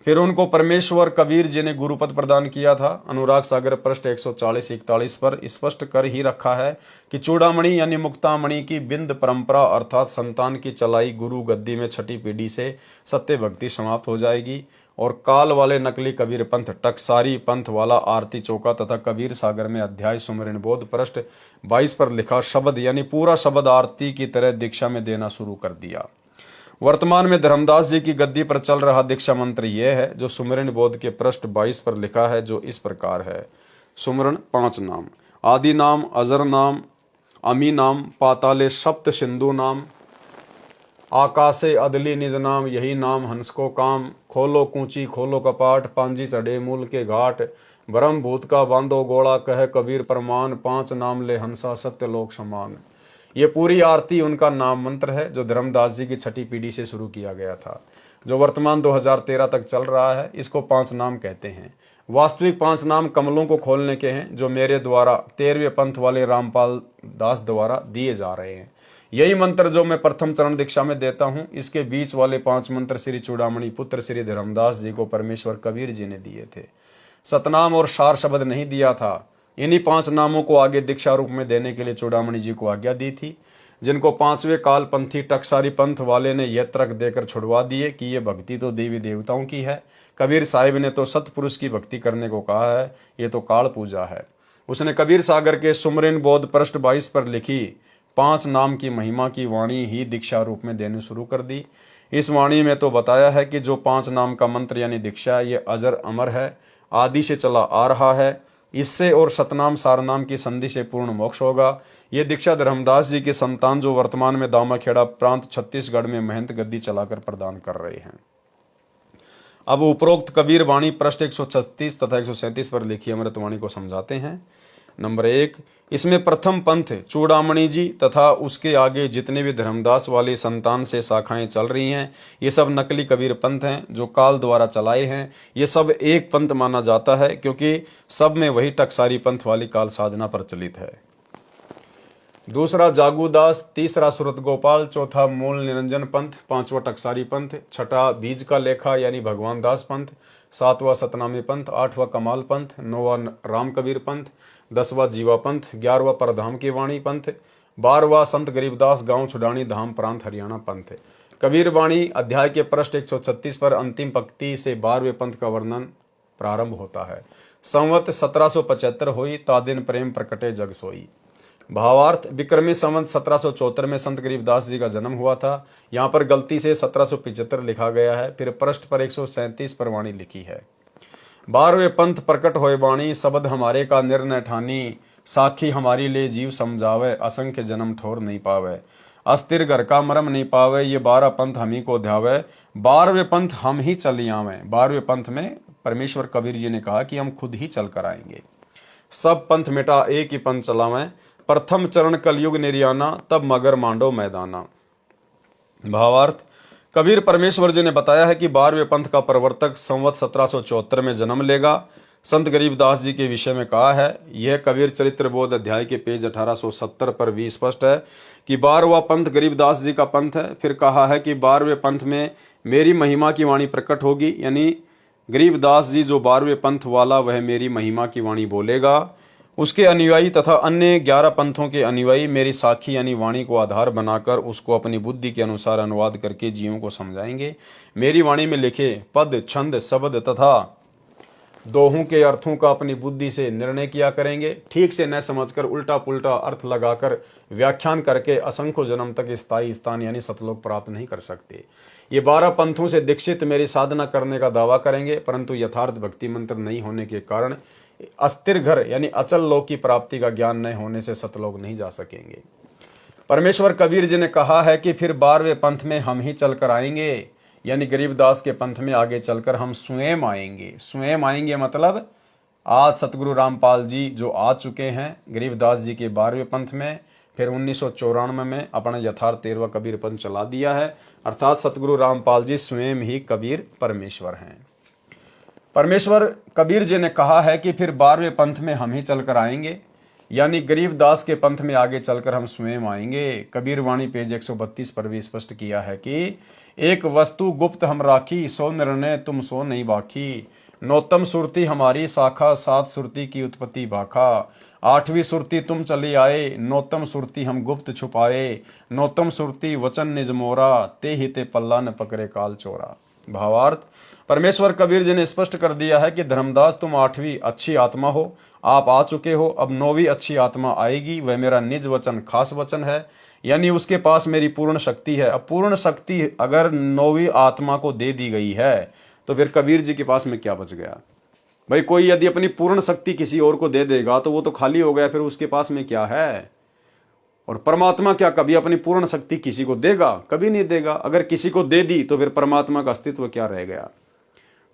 फिर उनको परमेश्वर कबीर जी ने गुरुपद प्रदान किया था। अनुराग सागर पृष्ठ 140-41 पर स्पष्ट कर ही रखा है कि चूड़ामणि यानी मुक्तामणि की बिंद परंपरा अर्थात संतान की चलाई गुरु गद्दी में छठी पीढ़ी से सत्य भक्ति समाप्त हो जाएगी और काल वाले नकली कबीर पंथ टकसारी पंथ वाला आरती चौका तथा कबीर सागर में अध्याय सुमरण बोध पृष्ठ 22 पर लिखा शब्द यानी पूरा शब्द आरती की तरह दीक्षा में देना शुरू कर दिया। वर्तमान में धर्मदास जी की गद्दी पर चल रहा दीक्षा मंत्र यह है जो सुमरण बोध के पृष्ठ 22 पर लिखा है, जो इस प्रकार है। सुमरण 5 नाम, आदि नाम, अजर नाम, अमी नाम, पाताले सप्त सिंधु नाम, आकाशे अदली निज नाम, यही नाम हंस को काम। खोलो कूची खोलो कपाट, पांजी चढ़े मूल के घाट। ब्रह्म भूत का बांधो गोला, कह कबीर प्रमाण। 5 नाम ले हंसा सत्य लोक समान। ये पूरी आरती उनका नाम मंत्र है जो धर्मदास जी की छठी पीढ़ी से शुरू किया गया था, जो वर्तमान 2013 तक चल रहा है। इसको 5 नाम कहते हैं। वास्तविक 5 नाम कमलों को खोलने के हैं, जो मेरे द्वारा 13वें पंथ वाले रामपाल दास द्वारा दिए जा रहे हैं। यही मंत्र जो मैं प्रथम चरण दीक्षा में देता हूं, इसके बीच वाले 5 मंत्र श्री चूड़ामणि पुत्र श्री धर्मदास जी को परमेश्वर कबीर जी ने दिए थे। सतनाम और सार शब्द नहीं दिया था। इन्हीं 5 नामों को आगे दीक्षा रूप में देने के लिए चूड़ामणि जी को आज्ञा दी थी, जिनको 5वें काल पंथी टकसारी पंथ वाले ने यह तर्क देकर छुड़वा दिए कि ये भक्ति तो देवी देवताओं की है। कबीर साहिब ने तो सतपुरुष की भक्ति करने को कहा है, ये तो काल पूजा है। उसने कबीर सागर के सुमरण बोध पृष्ठ 22 पर लिखी 5 नाम की महिमा की वाणी ही दीक्षा रूप में देनी शुरू कर दी। इस वाणी में तो बताया है कि जो 5 नाम का मंत्र यानी दीक्षा ये अजर अमर है, आदि से चला आ रहा है। इससे और सतनाम सारनाम की संधि से पूर्ण मोक्ष होगा। ये दीक्षा धर्मदास जी के संतान जो वर्तमान में दामाखेड़ा प्रांत छत्तीसगढ़ में महंत गद्दी चलाकर प्रदान कर रहे हैं। अब उपरोक्त कबीर वाणी पृष्ठ 136 तथा 137 पर लिखी अमृतवाणी को समझाते हैं। नंबर 1, इसमें प्रथम पंथ चूड़ामणि जी तथा उसके आगे जितने भी धर्मदास वाली संतान से शाखाएं चल रही हैं, ये सब नकली कबीर पंथ हैं जो काल द्वारा चलाए हैं। ये सब एक पंथ माना जाता है क्योंकि सब में वही टकसारी पंथ वाली काल साधना प्रचलित है। दूसरा जागूदास, तीसरा सूरत गोपाल, चौथा मूल निरंजन पंथ, 5वां टकसारी पंथ, छठा बीज का लेखा यानी भगवान दास पंथ, 7वां सतनामी पंथ, 8वां कमाल पंथ, 9वां राम कबीर पंथ, 10वां जीवा पंथ, 11वां परधाम की वाणी पंथ, 12वां संत गरीबदास गांव छुडानी धाम प्रांत हरियाणा पंथ। कबीर वाणी अध्याय के पृष्ठ 136 पर अंतिम पंक्ति से 12वें पंथ का वर्णन प्रारंभ होता है। संवत 1775 हुई, तादिन प्रेम प्रकटे जग सोई। भावार्थ, विक्रमी संवत 1774 में संत गरीबदास जी का जन्म हुआ था। यहाँ पर गलती से 1775 लिखा गया है। फिर पृष्ठ पर 137 पर वाणी लिखी है। 12वें पंथ प्रकट होए वाणी, शब्द हमारे का निर्णय ठानी, साखी हमारी ले जीव समझावे, असंख्य जन्म ठोर नहीं पावे, अस्थिर घर का मरम नहीं पावे, ये 12 पंथ हम ही को ध्यावे, 12वें पंथ हम ही चल आवे। 12वें पंथ में परमेश्वर कबीर जी ने कहा कि हम खुद ही चल कर आएंगे। सब पंथ मिटा एक ही पंथ चलावें, प्रथम चरण कलयुग निर्याना, तब मगर मांडो मैदाना। भावार्थ, कबीर परमेश्वर जी ने बताया है कि 12वें पंथ का प्रवर्तक संवत 1774 में जन्म लेगा। संत गरीबदास जी के विषय में कहा है। यह कबीर चरित्र बोध अध्याय के पेज 1870 पर भी स्पष्ट है कि 12वां पंथ गरीबदास जी का पंथ है। फिर कहा है कि 12वें पंथ में मेरी महिमा की वाणी प्रकट होगी, यानी गरीबदास जी जो 12वें पंथ वाला वह मेरी महिमा की वाणी बोलेगा। उसके अनुयायी तथा अन्य 11 पंथों के अनुयायी मेरी साखी यानी वाणी को आधार बनाकर उसको अपनी बुद्धि के अनुसार अनुवाद करके जीवों को समझाएंगे। मेरी वाणी में लिखे पद, छंद, शब्द तथा दोहों के अर्थों का अपनी बुद्धि से निर्णय किया करेंगे। ठीक से न समझकर उल्टा पुल्टा अर्थ लगाकर व्याख्यान करके असंख्य जन्म तक स्थायी स्थान यानी सतलोक प्राप्त नहीं कर सकते। ये 12 पंथों से दीक्षित मेरी साधना करने का दावा करेंगे, परंतु यथार्थ भक्ति मंत्र नहीं होने के कारण अस्थिर घर यानी अचल लोक की प्राप्ति का ज्ञान न होने से सतलोक नहीं जा सकेंगे। परमेश्वर कबीर जी ने कहा है कि फिर 12वें पंथ में हम ही चलकर आएंगे, यानी गरीबदास के पंथ में आगे चलकर हम स्वयं आएंगे। स्वयं आएंगे मतलब आज सतगुरु रामपाल जी जो आ चुके हैं गरीबदास जी के 12वें पंथ में, फिर 1994 में अपना यथार्थ 13वां कबीर पंथ चला दिया है। अर्थात सतगुरु रामपाल जी स्वयं ही कबीर परमेश्वर हैं। परमेश्वर कबीर जी ने कहा है कि फिर 12वें पंथ में हम ही चलकर आएंगे, यानी गरीबदास के पंथ में आगे चलकर हम स्वयं आएंगे। कबीर वाणी पेज 132 पर भी स्पष्ट किया है कि एक वस्तु गुप्त हम राखी, सो निर्णय तुम सो नहीं बाकी। नौतम सुरती हमारी शाखा, 7 सुरती की उत्पत्ति भाखा। 8वीं सुरती तुम चली आए, नौतम सुरती हम गुप्त छुपाए। नौतम सुरती वचन निज मोरा, ते ही ते पल्ला न पकड़े काल चोरा। भावार्थ, परमेश्वर कबीर जी ने स्पष्ट कर दिया है कि धर्मदास तुम 8वीं अच्छी आत्मा हो, आप आ चुके हो, अब 9वीं अच्छी आत्मा आएगी, वह मेरा निज वचन खास वचन है, यानी उसके पास मेरी पूर्ण शक्ति है। अब पूर्ण शक्ति अगर 9वीं आत्मा को दे दी गई है तो फिर कबीर जी के पास में क्या बच गया भाई? कोई यदि अपनी पूर्ण शक्ति किसी और को दे देगा तो वो तो खाली हो गया, फिर उसके पास में क्या है? और परमात्मा क्या कभी अपनी पूर्ण शक्ति किसी को देगा? कभी नहीं देगा। अगर किसी को दे दी तो फिर परमात्मा का अस्तित्व क्या रह गया?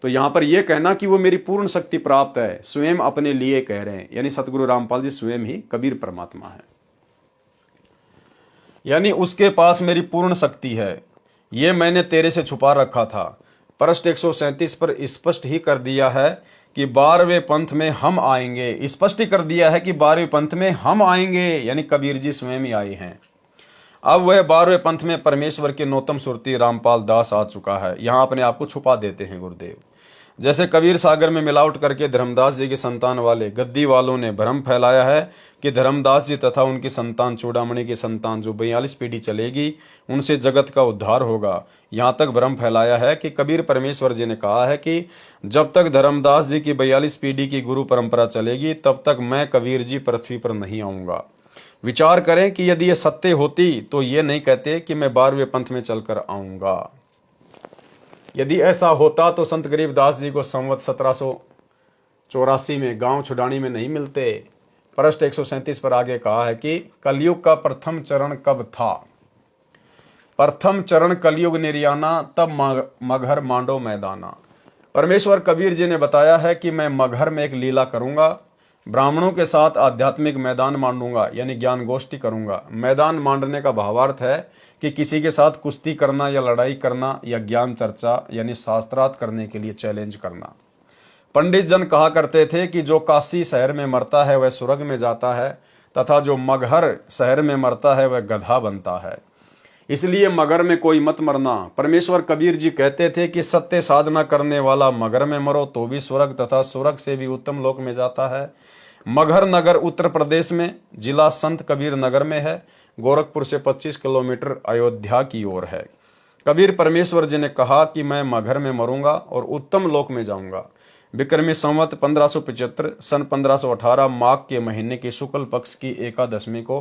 तो यहां पर यह कहना कि वो मेरी पूर्ण शक्ति प्राप्त है, स्वयं अपने लिए कह रहे हैं, यानी सतगुरु रामपाल जी स्वयं ही कबीर परमात्मा है, यानी उसके पास मेरी पूर्ण शक्ति है। ये मैंने तेरे से छुपा रखा था। पृष्ठ 137 पर स्पष्ट ही कर दिया है कि 12वें पंथ में हम आएंगे। स्पष्ट ही कर दिया है कि 12वें पंथ में हम आएंगे, यानी कबीर जी स्वयं ही आए हैं। अब वह 12वें पंथ में परमेश्वर के नौतम सुरती रामपाल दास आ चुका है। यहां अपने आप को छुपा देते हैं गुरुदेव। जैसे कबीर सागर में मिलावट करके धर्मदास जी की संतान वाले गद्दी वालों ने भ्रम फैलाया है कि धर्मदास जी तथा उनकी संतान चूड़ामणि की संतान जो 42 पीढ़ी चलेगी उनसे जगत का उद्धार होगा, यहाँ तक भ्रम फैलाया है कि कबीर परमेश्वर जी ने कहा है कि जब तक धर्मदास जी की 42 पीढ़ी की गुरु परंपरा चलेगी तब तक मैं कबीर जी पृथ्वी पर नहीं आऊंगा। विचार करें कि यदि ये सत्य होती तो ये नहीं कहते कि मैं 12वें पंथ में चलकर आऊंगा। यदि ऐसा होता तो संत गरीबदास जी को संवत 1784 में गांव छुडानी में नहीं मिलते। पृष्ठ 137 पर आगे कहा है कि कलयुग का प्रथम चरण कब था? प्रथम चरण कलयुग निर्याना, तब मगहर मांडो मैदाना। परमेश्वर कबीर जी ने बताया है कि मैं मगहर में एक लीला करूंगा, ब्राह्मणों के साथ आध्यात्मिक मैदान मांडूंगा, यानी ज्ञान गोष्ठी करूंगा। मैदान मांडने का भावार्थ है कि किसी के साथ कुश्ती करना या लड़ाई करना या ज्ञान चर्चा यानी शास्त्रार्थ करने के लिए चैलेंज करना। पंडित जन कहा करते थे कि जो काशी शहर में मरता है वह स्वर्ग में जाता है तथा जो मगहर शहर में मरता है वह गधा बनता है, इसलिए मगर में कोई मत मरना। परमेश्वर कबीर जी कहते थे कि सत्य साधना करने वाला मगर में मरो तो भी स्वर्ग तथा स्वर्ग से भी उत्तम लोक में जाता है। मगहर नगर उत्तर प्रदेश में जिला संत कबीर नगर में है, गोरखपुर से 25 किलोमीटर अयोध्या की ओर है। कबीर परमेश्वर जी ने कहा कि मैं मगहर में मरूंगा और उत्तम लोक में जाऊंगा। विक्रमी संवत 1575 सन 1518 माघ के महीने की शुक्ल पक्ष की एकादशमी को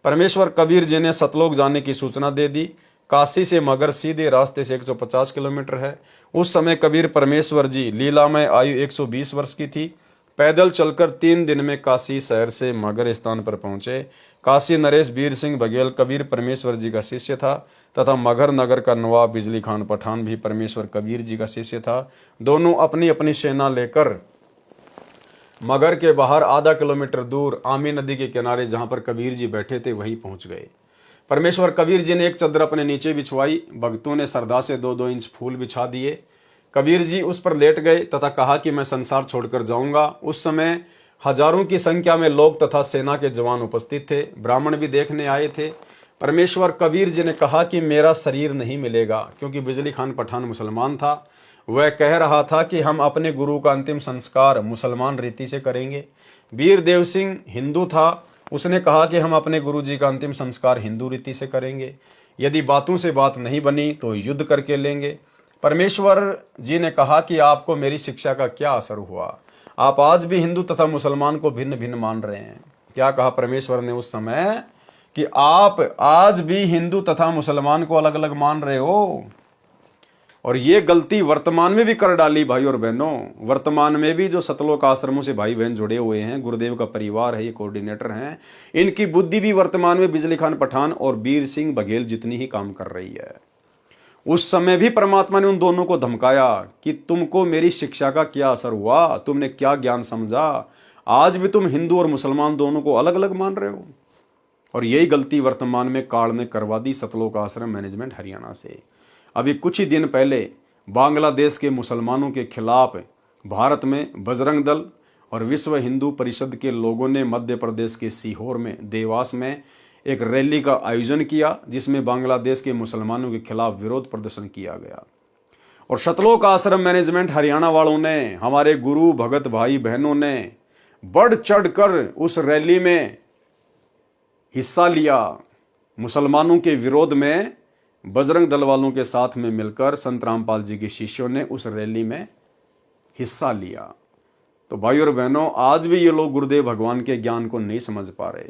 परमेश्वर कबीर जी ने सतलोक जाने की सूचना दे दी। काशी से मगर सीधे रास्ते से 150 किलोमीटर है। उस समय कबीर परमेश्वर जी लीला में आयु 120 वर्ष की थी। पैदल चलकर 3 दिन में काशी शहर से मगर स्थान पर पहुंचे। काशी नरेश वीर सिंह बघेल कबीर परमेश्वर जी का शिष्य था तथा मगर नगर का नवाब बिजली खान पठान भी परमेश्वर कबीर जी का शिष्य था। दोनों अपनी अपनी सेना लेकर मगर के बाहर आधा किलोमीटर दूर आमी नदी के किनारे जहां पर कबीर जी बैठे थे वहीं पहुंच गए। परमेश्वर कबीर जी ने एक चद्दर अपने नीचे बिछवाई। भक्तों ने श्रद्धा से 2-2 इंच फूल बिछा दिए। कबीर जी उस पर लेट गए तथा कहा कि मैं संसार छोड़कर जाऊंगा। उस समय हजारों की संख्या में लोग तथा सेना के जवान उपस्थित थे, ब्राह्मण भी देखने आए थे। परमेश्वर कबीर जी ने कहा कि मेरा शरीर नहीं मिलेगा, क्योंकि बिजली खान पठान मुसलमान था। वह कह रहा था कि हम अपने गुरु का अंतिम संस्कार मुसलमान रीति से करेंगे। वीर देव सिंह हिंदू था, उसने कहा कि हम अपने गुरु जी का अंतिम संस्कार हिंदू रीति से करेंगे, यदि बातों से बात नहीं बनी तो युद्ध करके लेंगे। परमेश्वर जी ने कहा कि आपको मेरी शिक्षा का क्या असर हुआ, आप आज भी हिंदू तथा मुसलमान को भिन्न भिन्न मान रहे हैं। क्या कहा परमेश्वर ने उस समय कि आप आज भी हिंदू तथा मुसलमान को अलग अलग मान रहे हो, और ये गलती वर्तमान में भी कर डाली भाई और बहनों। वर्तमान में भी जो सतलोक आश्रमों से भाई बहन जुड़े हुए हैं, गुरुदेव का परिवार है, ये कोऑर्डिनेटर हैं, इनकी बुद्धि भी वर्तमान में बिजली खान पठान और वीर सिंह बघेल जितनी ही काम कर रही है। उस समय भी परमात्मा ने उन दोनों को धमकाया कि तुमको मेरी शिक्षा का क्या असर हुआ, तुमने क्या ज्ञान समझा, आज भी तुम हिंदू और मुसलमान दोनों को अलग अलग मान रहे हो। और यही गलती वर्तमान में काल ने करवा दी सतलोक आश्रम मैनेजमेंट हरियाणा से। अभी कुछ ही दिन पहले बांग्लादेश के मुसलमानों के खिलाफ भारत में बजरंग दल और विश्व हिंदू परिषद के लोगों ने मध्य प्रदेश के सीहोर में देवास में एक रैली का आयोजन किया, जिसमें बांग्लादेश के मुसलमानों के खिलाफ विरोध प्रदर्शन किया गया। और सतलोक आश्रम मैनेजमेंट हरियाणा वालों ने, हमारे गुरु भगत भाई बहनों ने बढ़ चढ़कर उस रैली में हिस्सा लिया। मुसलमानों के विरोध में बजरंग दल वालों के साथ में मिलकर संत रामपाल जी के शिष्यों ने उस रैली में हिस्सा लिया। तो भाई और बहनों, आज भी ये लोग गुरुदेव भगवान के ज्ञान को नहीं समझ पा रहे।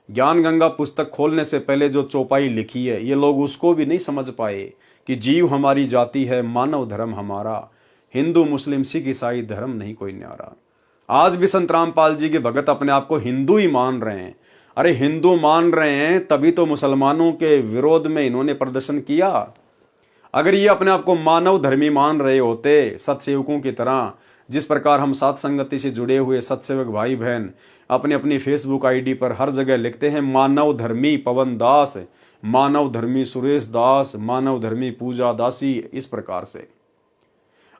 ज्ञान गंगा पुस्तक खोलने से पहले जो चौपाई लिखी है, ये लोग उसको भी नहीं समझ पाए कि जीव हमारी जाति है, मानव धर्म हमारा, हिंदू मुस्लिम सिख ईसाई धर्म नहीं कोई न्यारा। आज भी संत रामपाल जी के भगत अपने आप को हिंदू ही मान रहे हैं। अरे हिंदू मान रहे हैं तभी तो मुसलमानों के विरोध में इन्होंने प्रदर्शन किया। अगर ये अपने आप को मानव धर्मी मान रहे होते, सत्सेवकों की तरह, जिस प्रकार हम सात संगति से जुड़े हुए सत्सेवक भाई बहन अपनी अपनी फेसबुक आईडी पर हर जगह लिखते हैं मानव धर्मी पवन दास, मानव धर्मी सुरेश दास, मानव धर्मी पूजा दासी, इस प्रकार से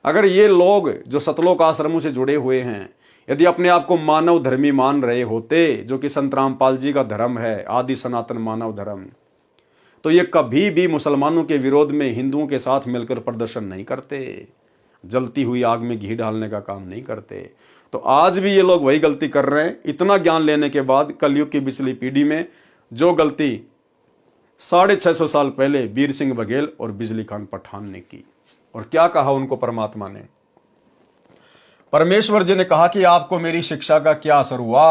अगर ये लोग जो सतलोक आश्रमों से जुड़े हुए हैं यदि अपने आप को मानव धर्मी मान रहे होते, जो कि संत रामपाल जी का धर्म है, आदि सनातन मानव धर्म, तो ये कभी भी मुसलमानों के विरोध में हिंदुओं के साथ मिलकर प्रदर्शन नहीं करते, जलती हुई आग में घी डालने का काम नहीं करते। तो आज भी ये लोग वही गलती कर रहे हैं। इतना ज्ञान लेने के बाद कलयुग की पिछली पीढ़ी में जो गलती 650 साल पहले वीर सिंह बघेल और बिजली खान पठान ने की। और क्या कहा उनको परमात्मा ने? परमेश्वर जी ने कहा कि आपको मेरी शिक्षा का क्या असर हुआ,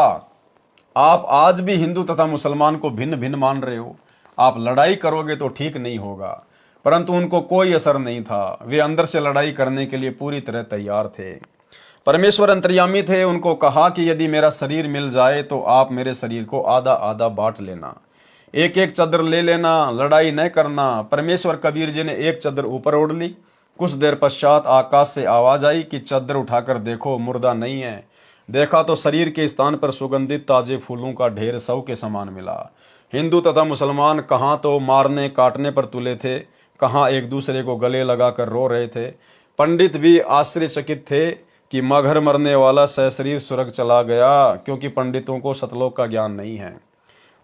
आप आज भी हिंदू तथा मुसलमान को भिन्न भिन्न मान रहे हो, आप लड़ाई करोगे तो ठीक नहीं होगा। परंतु उनको कोई असर नहीं था, वे अंदर से लड़ाई करने के लिए पूरी तरह तैयार थे। परमेश्वर अंतर्यामी थे, उनको कहा कि यदि मेरा शरीर मिल जाए तो आप मेरे शरीर को आधा आधा बांट लेना, एक एक चादर ले लेना, लड़ाई न करना। परमेश्वर कबीर जी ने एक चादर ऊपर ओढ़ ली। कुछ देर पश्चात आकाश से आवाज आई कि चादर उठाकर देखो, मुर्दा नहीं है। देखा तो शरीर के स्थान पर सुगंधित ताजे फूलों का ढेर सौ के समान मिला। हिंदू तथा मुसलमान कहाँ तो मारने काटने पर तुले थे, कहाँ एक दूसरे को गले लगाकर रो रहे थे। पंडित भी आश्चर्यचकित थे कि मगर मरने वाला सशरीर स्वर्ग चला गया, क्योंकि पंडितों को सतलोक का ज्ञान नहीं है।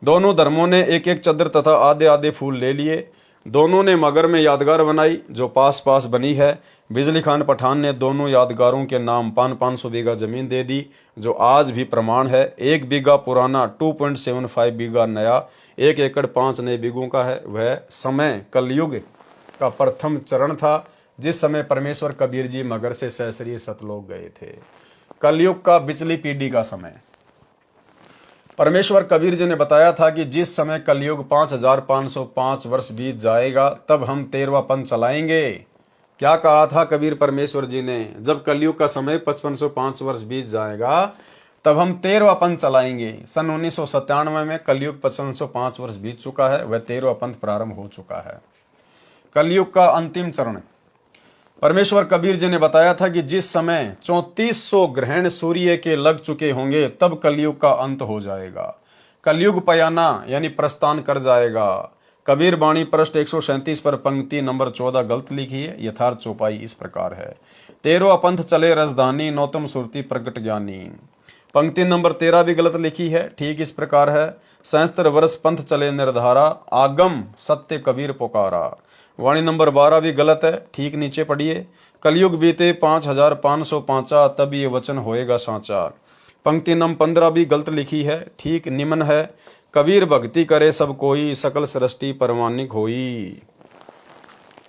दोनों धर्मों ने एक एक चादर तथा आधे आधे फूल ले लिए। दोनों ने मगर में यादगार बनाई जो पास पास बनी है। बिजली खान पठान ने दोनों यादगारों के नाम 500 बीघा जमीन दे दी, जो आज भी प्रमाण है। 1 बीघा पुराना, 2.75 बीघा नया, 1 एकड़ 5 नए बीघों का है। वह समय कलयुग का प्रथम चरण था, जिस समय परमेश्वर कबीर जी मगर से सशरीर सतलोक गए थे। कलयुग का बिचली पीढ़ी का समय। परमेश्वर कबीर जी ने बताया था कि जिस समय कलयुग 5505 वर्ष बीत जाएगा तब हम 13वां पंथ चलाएंगे। क्या कहा था कबीर परमेश्वर जी ने? जब कलयुग का समय 5505 वर्ष बीत जाएगा तब हम 13वां पंथ चलाएंगे। सन 1997 में कलयुग 5505 वर्ष बीत चुका है, वह 13वां पंथ प्रारंभ हो चुका है। कलयुग का अंतिम चरण। परमेश्वर कबीर जी ने बताया था कि जिस समय 3400 ग्रहण सूर्य के लग चुके होंगे तब कलयुग का अंत हो जाएगा। कलयुग पयाना यानी प्रस्थान कर जाएगा। कबीर बाणी पृष्ठ 137 पर पंक्ति नंबर 14 गलत लिखी है। यथार्थ चौपाई इस प्रकार है। 13वां पंथ चले रजधानी, नौतम सुरती प्रगट ज्ञानी। पंक्ति नंबर 13 भी गलत लिखी है। ठीक इस प्रकार है। सहस्त्र वर्ष पंथ चले निर्धारा, आगम सत्य कबीर पुकारा। वाणी नंबर 12 भी गलत है। ठीक नीचे पढ़िए। कलयुग बीते 5505, तब ये वचन होएगा साचा। पंक्ति नंबर 15 भी गलत लिखी है। ठीक निम्न है। कबीर भक्ति करे सब कोई, सकल सृष्टि परमानिक होई।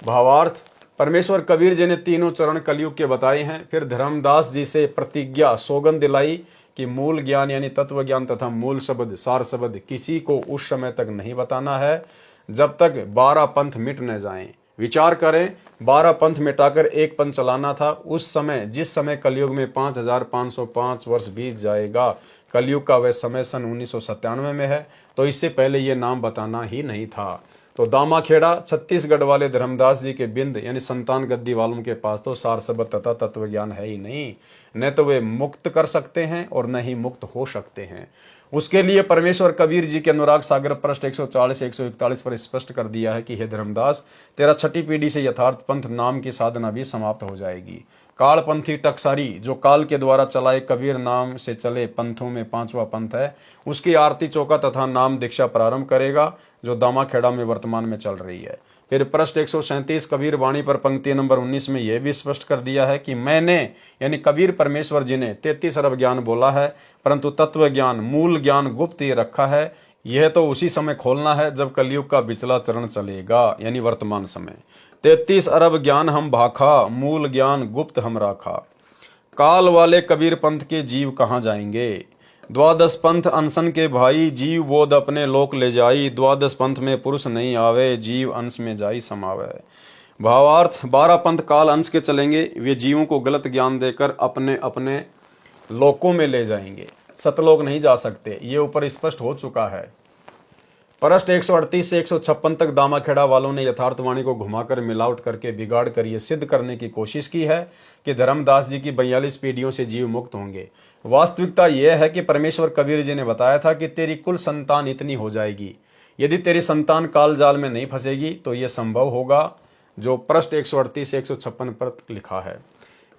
भावार्थ, परमेश्वर कबीर जी ने तीनों चरण कलयुग के बताए हैं। फिर धर्मदास जी से प्रतिज्ञा सौगंध दिलाई कि मूल ज्ञान यानी तत्व ज्ञान तथा मूल शब्द सार शब्द किसी को उस समय तक नहीं बताना है जब तक 12 पंथ मिट न जाएं। विचार करें, 12 पंथ मिटाकर एक पंथ चलाना था। उस समय जिस समय कलयुग में 5505 वर्ष बीत जाएगा, कलयुग का वह समय सन 1997 में है, तो इससे पहले ये नाम बताना ही नहीं था। तो दामाखेड़ा छत्तीसगढ़ वाले धर्मदास जी के बिंद यानी संतान गद्दी वालों के पास तो सार शब्द तथा तत्व ज्ञान है ही नहीं। न तो वे मुक्त कर सकते हैं और न ही मुक्त हो सकते हैं। उसके लिए परमेश्वर कबीर जी के अनुराग सागर पृष्ठ 140-141 पर स्पष्ट कर दिया है कि हे धर्मदास, तेरा छठी पीढ़ी से यथार्थ पंथ नाम की साधना भी समाप्त हो जाएगी। कालपंथी टकसारी जो काल के द्वारा चलाए कबीर नाम से चले पंथों में 5वां पंथ है, उसकी आरती चौका तथा नाम दीक्षा प्रारंभ करेगा, जो दामाखेड़ा में वर्तमान में चल रही है। फिर पृष्ठ 137 कबीर वाणी पर पंक्ति नंबर 19 में यह भी स्पष्ट कर दिया है कि मैंने यानी कबीर परमेश्वर जी ने 33 अरब ज्ञान बोला है, परंतु तत्व ज्ञान मूल ज्ञान गुप्त ही रखा है। यह तो उसी समय खोलना है जब कलयुग का पिछला चरण चलेगा यानी वर्तमान समय। 33 अरब ज्ञान हम भाखा, मूल ज्ञान गुप्त हम राखा। काल वाले कबीर पंथ के जीव कहाँ जाएंगे? द्वादश पंथ अनशन के भाई, जीव बोध अपने लोक ले जाई। द्वादश पंथ में पुरुष नहीं आवे, जीव अंश में जाई समावे। भावार्थ, 12 पंथ काल अंश के चलेंगे। वे जीवों को गलत ज्ञान देकर अपने अपने लोकों में ले जाएंगे। सतलोक नहीं जा सकते, ये ऊपर स्पष्ट हो चुका है। पृष्ठ 138 से 156 तक दामाखेड़ा वालों ने यथार्थवाणी को घुमाकर मिलावट करके बिगाड़ कर ये सिद्ध करने की कोशिश की है कि धर्मदास जी की 42 पीढ़ियों से जीव मुक्त होंगे। वास्तविकता यह है कि परमेश्वर कबीर जी ने बताया था कि तेरी कुल संतान इतनी हो जाएगी। यदि तेरी संतान काल जाल में नहीं फंसेगी तो यह संभव होगा, जो पृष्ठ 138 से 156 पर लिखा है।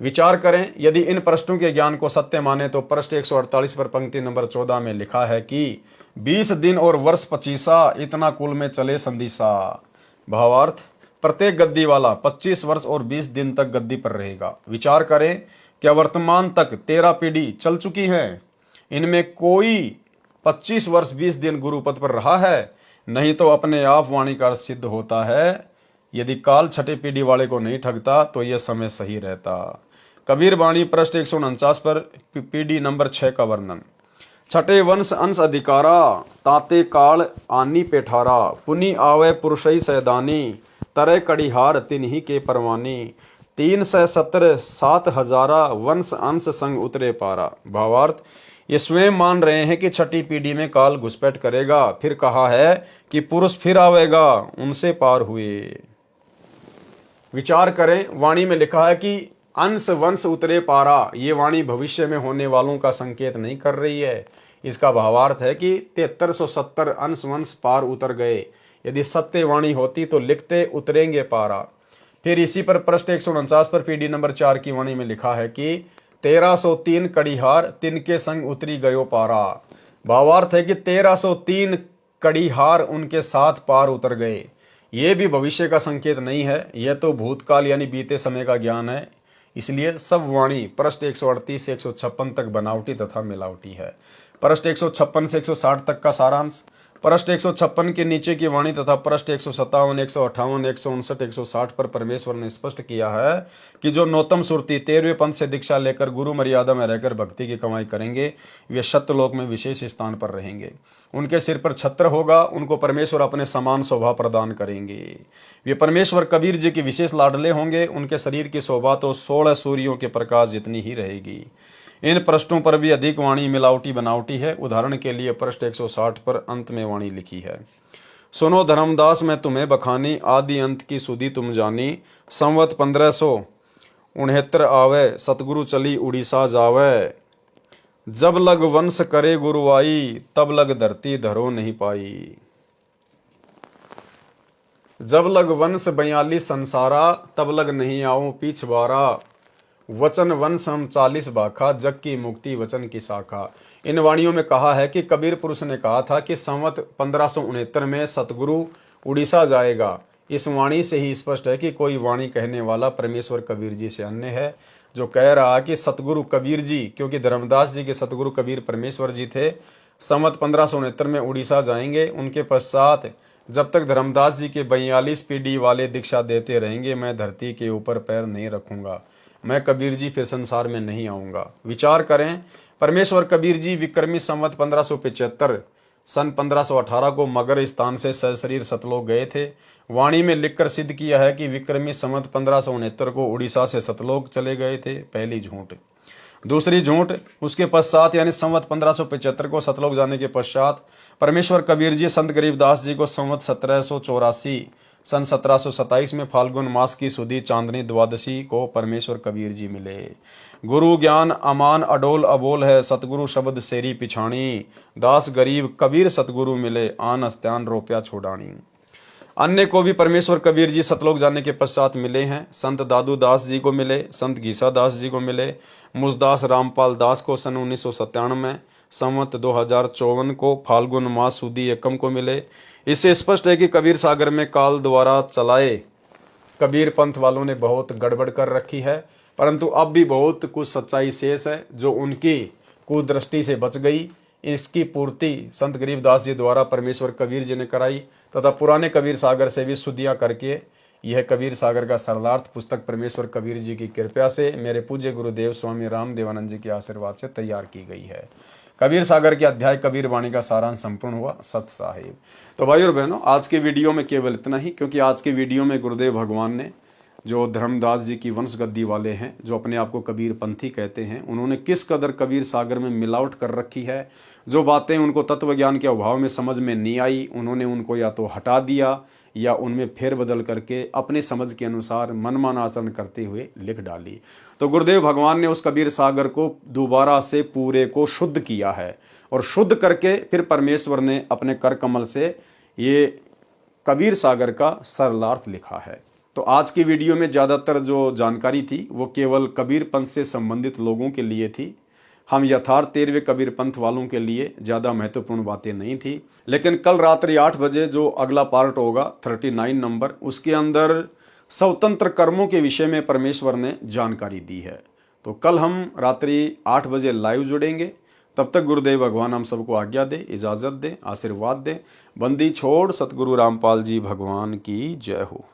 विचार करें, यदि इन पृष्ठों के ज्ञान को सत्य माने तो पृष्ठ 148 पर पंक्ति नंबर 14 में लिखा है कि 20 दिन और वर्ष 25 इतना कुल में चले संदिशा। भावार्थ, प्रत्येक गद्दी वाला 25 वर्ष और 20 दिन तक गद्दी पर रहेगा। विचार करें, क्या वर्तमान तक 13 पीढ़ी चल चुकी है, इनमें कोई 25 वर्ष 20 दिन गुरुपद पर रहा है? नहीं तो अपने आप वाणी का सिद्ध होता है। यदि काल छठे पीढ़ी वाले को नहीं ठगता तो यह समय सही रहता। कबीर वाणी पृष्ठ 149 पर पीढ़ी नंबर 6 का वर्णन। छठे वंश अंश अधिकारा, ताते काल आनी पेठारा। पुनि आवे पुरुषई सैदानी, तरे कड़िहार तिन्ही के परवानी। 370 7,000 वंश अंश संग उतरे पारा। भावार्थ, ये स्वयं मान रहे हैं कि छठी पीढ़ी में काल घुसपैठ करेगा। फिर कहा है कि पुरुष फिर आवेगा, उनसे पार हुए। विचार करें, वाणी में लिखा है कि अंश वंश उतरे पारा। ये वाणी भविष्य में होने वालों का संकेत नहीं कर रही है। इसका भावार्थ है कि 7370 अंश वंश पार उतर गए। यदि सत्य वाणी होती तो लिखते उतरेंगे पारा। फिर इसी पर पृष्ठ 149 पर पीढ़ी नंबर 4 की वाणी में लिखा है कि 1303 कड़िहार तिनके संग उतरी गयो पारा। भावार्थ है कि 1303 कड़िहार उनके साथ पार उतर गए। ये भी भविष्य का संकेत नहीं है, यह तो भूतकाल यानी बीते समय का ज्ञान है। इसलिए सब वाणी पृष्ठ 138 से 156 तक बनावटी तथा मिलावटी है। पृष्ठ 156 से 160 तक का सारांश। पृष्ठ 156 के नीचे की वाणी तथा पृष्ठ 157, 158, 159, 160 पर परमेश्वर ने स्पष्ट किया है कि जो नौतम सुरती 13वें पंथ से दीक्षा लेकर गुरु मर्यादा में रहकर भक्ति की कमाई करेंगे, वे सत्यलोक में विशेष स्थान पर रहेंगे। उनके सिर पर छत्र होगा, उनको परमेश्वर अपने समान शोभा प्रदान करेंगे। वे परमेश्वर कबीर जी के विशेष लाडले होंगे। उनके शरीर की शोभा तो 16 सूर्यों के प्रकाश जितनी ही रहेगी। इन पृष्ठों पर भी अधिक वाणी मिलावटी बनावटी है। उदाहरण के लिए पृष्ठ 160 पर अंत में वाणी लिखी है, सुनो धर्मदास मैं तुम्हें बखानी, आदि अंत की सुधी तुम जानी। संवत 1569 आवे, सतगुरु चली उड़ीसा जावे। जब लग वंश करे गुरुवाई, तब लग धरती धरो नहीं पाई। जब लग वंश 42 संसारा, तब लग नहीं आऊं पीछवारा। वचन वंश हम 40 बाखा, जग की मुक्ति वचन की शाखा। इन वाणियों में कहा है कि कबीर पुरुष ने कहा था कि संवत 1569 में सतगुरु उड़ीसा जाएगा। इस वाणी से ही स्पष्ट है कि कोई वाणी कहने वाला परमेश्वर कबीर जी से अन्य है, जो कह रहा कि सतगुरु कबीर जी, क्योंकि धर्मदास जी के सतगुरु कबीर परमेश्वर जी थे, संवत 1569 में उड़ीसा जाएंगे। उनके पश्चात जब तक धर्मदास जी के 42 पीढ़ी वाले दीक्षा देते रहेंगे, मैं धरती के ऊपर पैर नहीं रखूंगा, मैं कबीर जी फिर संसार में नहीं आऊंगा। विचार करें, परमेश्वर कबीर जी विक्रमी संवत 1575 सन 1518 को मगर स्थान से सशरीर सतलोक गए थे। वाणी में लिखकर सिद्ध किया है कि विक्रमी संवत 1569 को उड़ीसा से सतलोक चले गए थे। पहली झूठ। दूसरी झूठ, उसके पश्चात यानी संवत 1575 को सतलोक जाने के पश्चात परमेश्वर कबीर जी संत गरीबदास जी को संवत 1784 सन 1727 में फाल्गुन मास की सुधी चांदनी द्वादशी को परमेश्वर कबीर जी मिले। गुरु ज्ञान अमान अडोल अबोल है, सतगुरु शब्द सेरी पिछाणी। दास गरीब कबीर सतगुरु मिले, आन अस्त्यान रोप्या छोड़ानी। अन्य को भी परमेश्वर कबीर जी सतलोक जाने के पश्चात मिले हैं। संत दादू दास जी को मिले, संत गीसा दास जी को मिले, मुजदास रामपाल दास को सन 1997 में, संवत 2054 को फाल्गुन मास सुदी एकम को मिले। इससे स्पष्ट है कि कबीर सागर में काल द्वारा चलाए कबीर पंथ वालों ने बहुत गड़बड़ कर रखी है, परंतु अब भी बहुत कुछ सच्चाई शेष है जो उनकी कुदृष्टि से बच गई। इसकी पूर्ति संत गरीबदास जी द्वारा परमेश्वर कबीर जी ने कराई तथा पुराने कबीर सागर से भी शुद्धियां करके यह कबीर सागर का सरलार्थ पुस्तक परमेश्वर कबीर जी की कृपा से मेरे पूज्य गुरुदेव स्वामी रामदेवानंद जी के आशीर्वाद से तैयार की गई है। कबीर सागर के अध्याय कबीर वाणी का सारांश संपूर्ण हुआ। सत साहिब। तो भाई और बहनों, आज के वीडियो में केवल इतना ही, क्योंकि आज के वीडियो में गुरुदेव भगवान ने जो धर्मदास जी की वंश गद्दी वाले हैं, जो अपने आप को कबीर पंथी कहते हैं, उन्होंने किस कदर कबीर सागर में मिलावट कर रखी है। जो बातें उनको तत्व ज्ञान के अभाव में समझ में नहीं आई, उन्होंने उनको या तो हटा दिया या उनमें फेरबदल करके अपने समझ के अनुसार मनमाना आचरण करते हुए लिख डाली। तो गुरुदेव भगवान ने उस कबीर सागर को दोबारा से पूरे को शुद्ध किया है और शुद्ध करके फिर परमेश्वर ने अपने कर कमल से ये कबीर सागर का सरलार्थ लिखा है। तो आज की वीडियो में ज़्यादातर जो जानकारी थी वो केवल कबीर पंथ से संबंधित लोगों के लिए थी। हम यथार्थ 13वें कबीर पंथ वालों के लिए ज़्यादा महत्वपूर्ण बातें नहीं थी। लेकिन कल रात्रि 8 बजे जो अगला पार्ट होगा 39 नंबर, उसके अंदर स्वतंत्र कर्मों के विषय में परमेश्वर ने जानकारी दी है। तो कल हम रात्रि 8 बजे लाइव जुड़ेंगे। तब तक गुरुदेव भगवान हम सबको आज्ञा दे, इजाज़त दे, आशीर्वाद दे। बंदी छोड़ सतगुरु रामपाल जी भगवान की जय हो।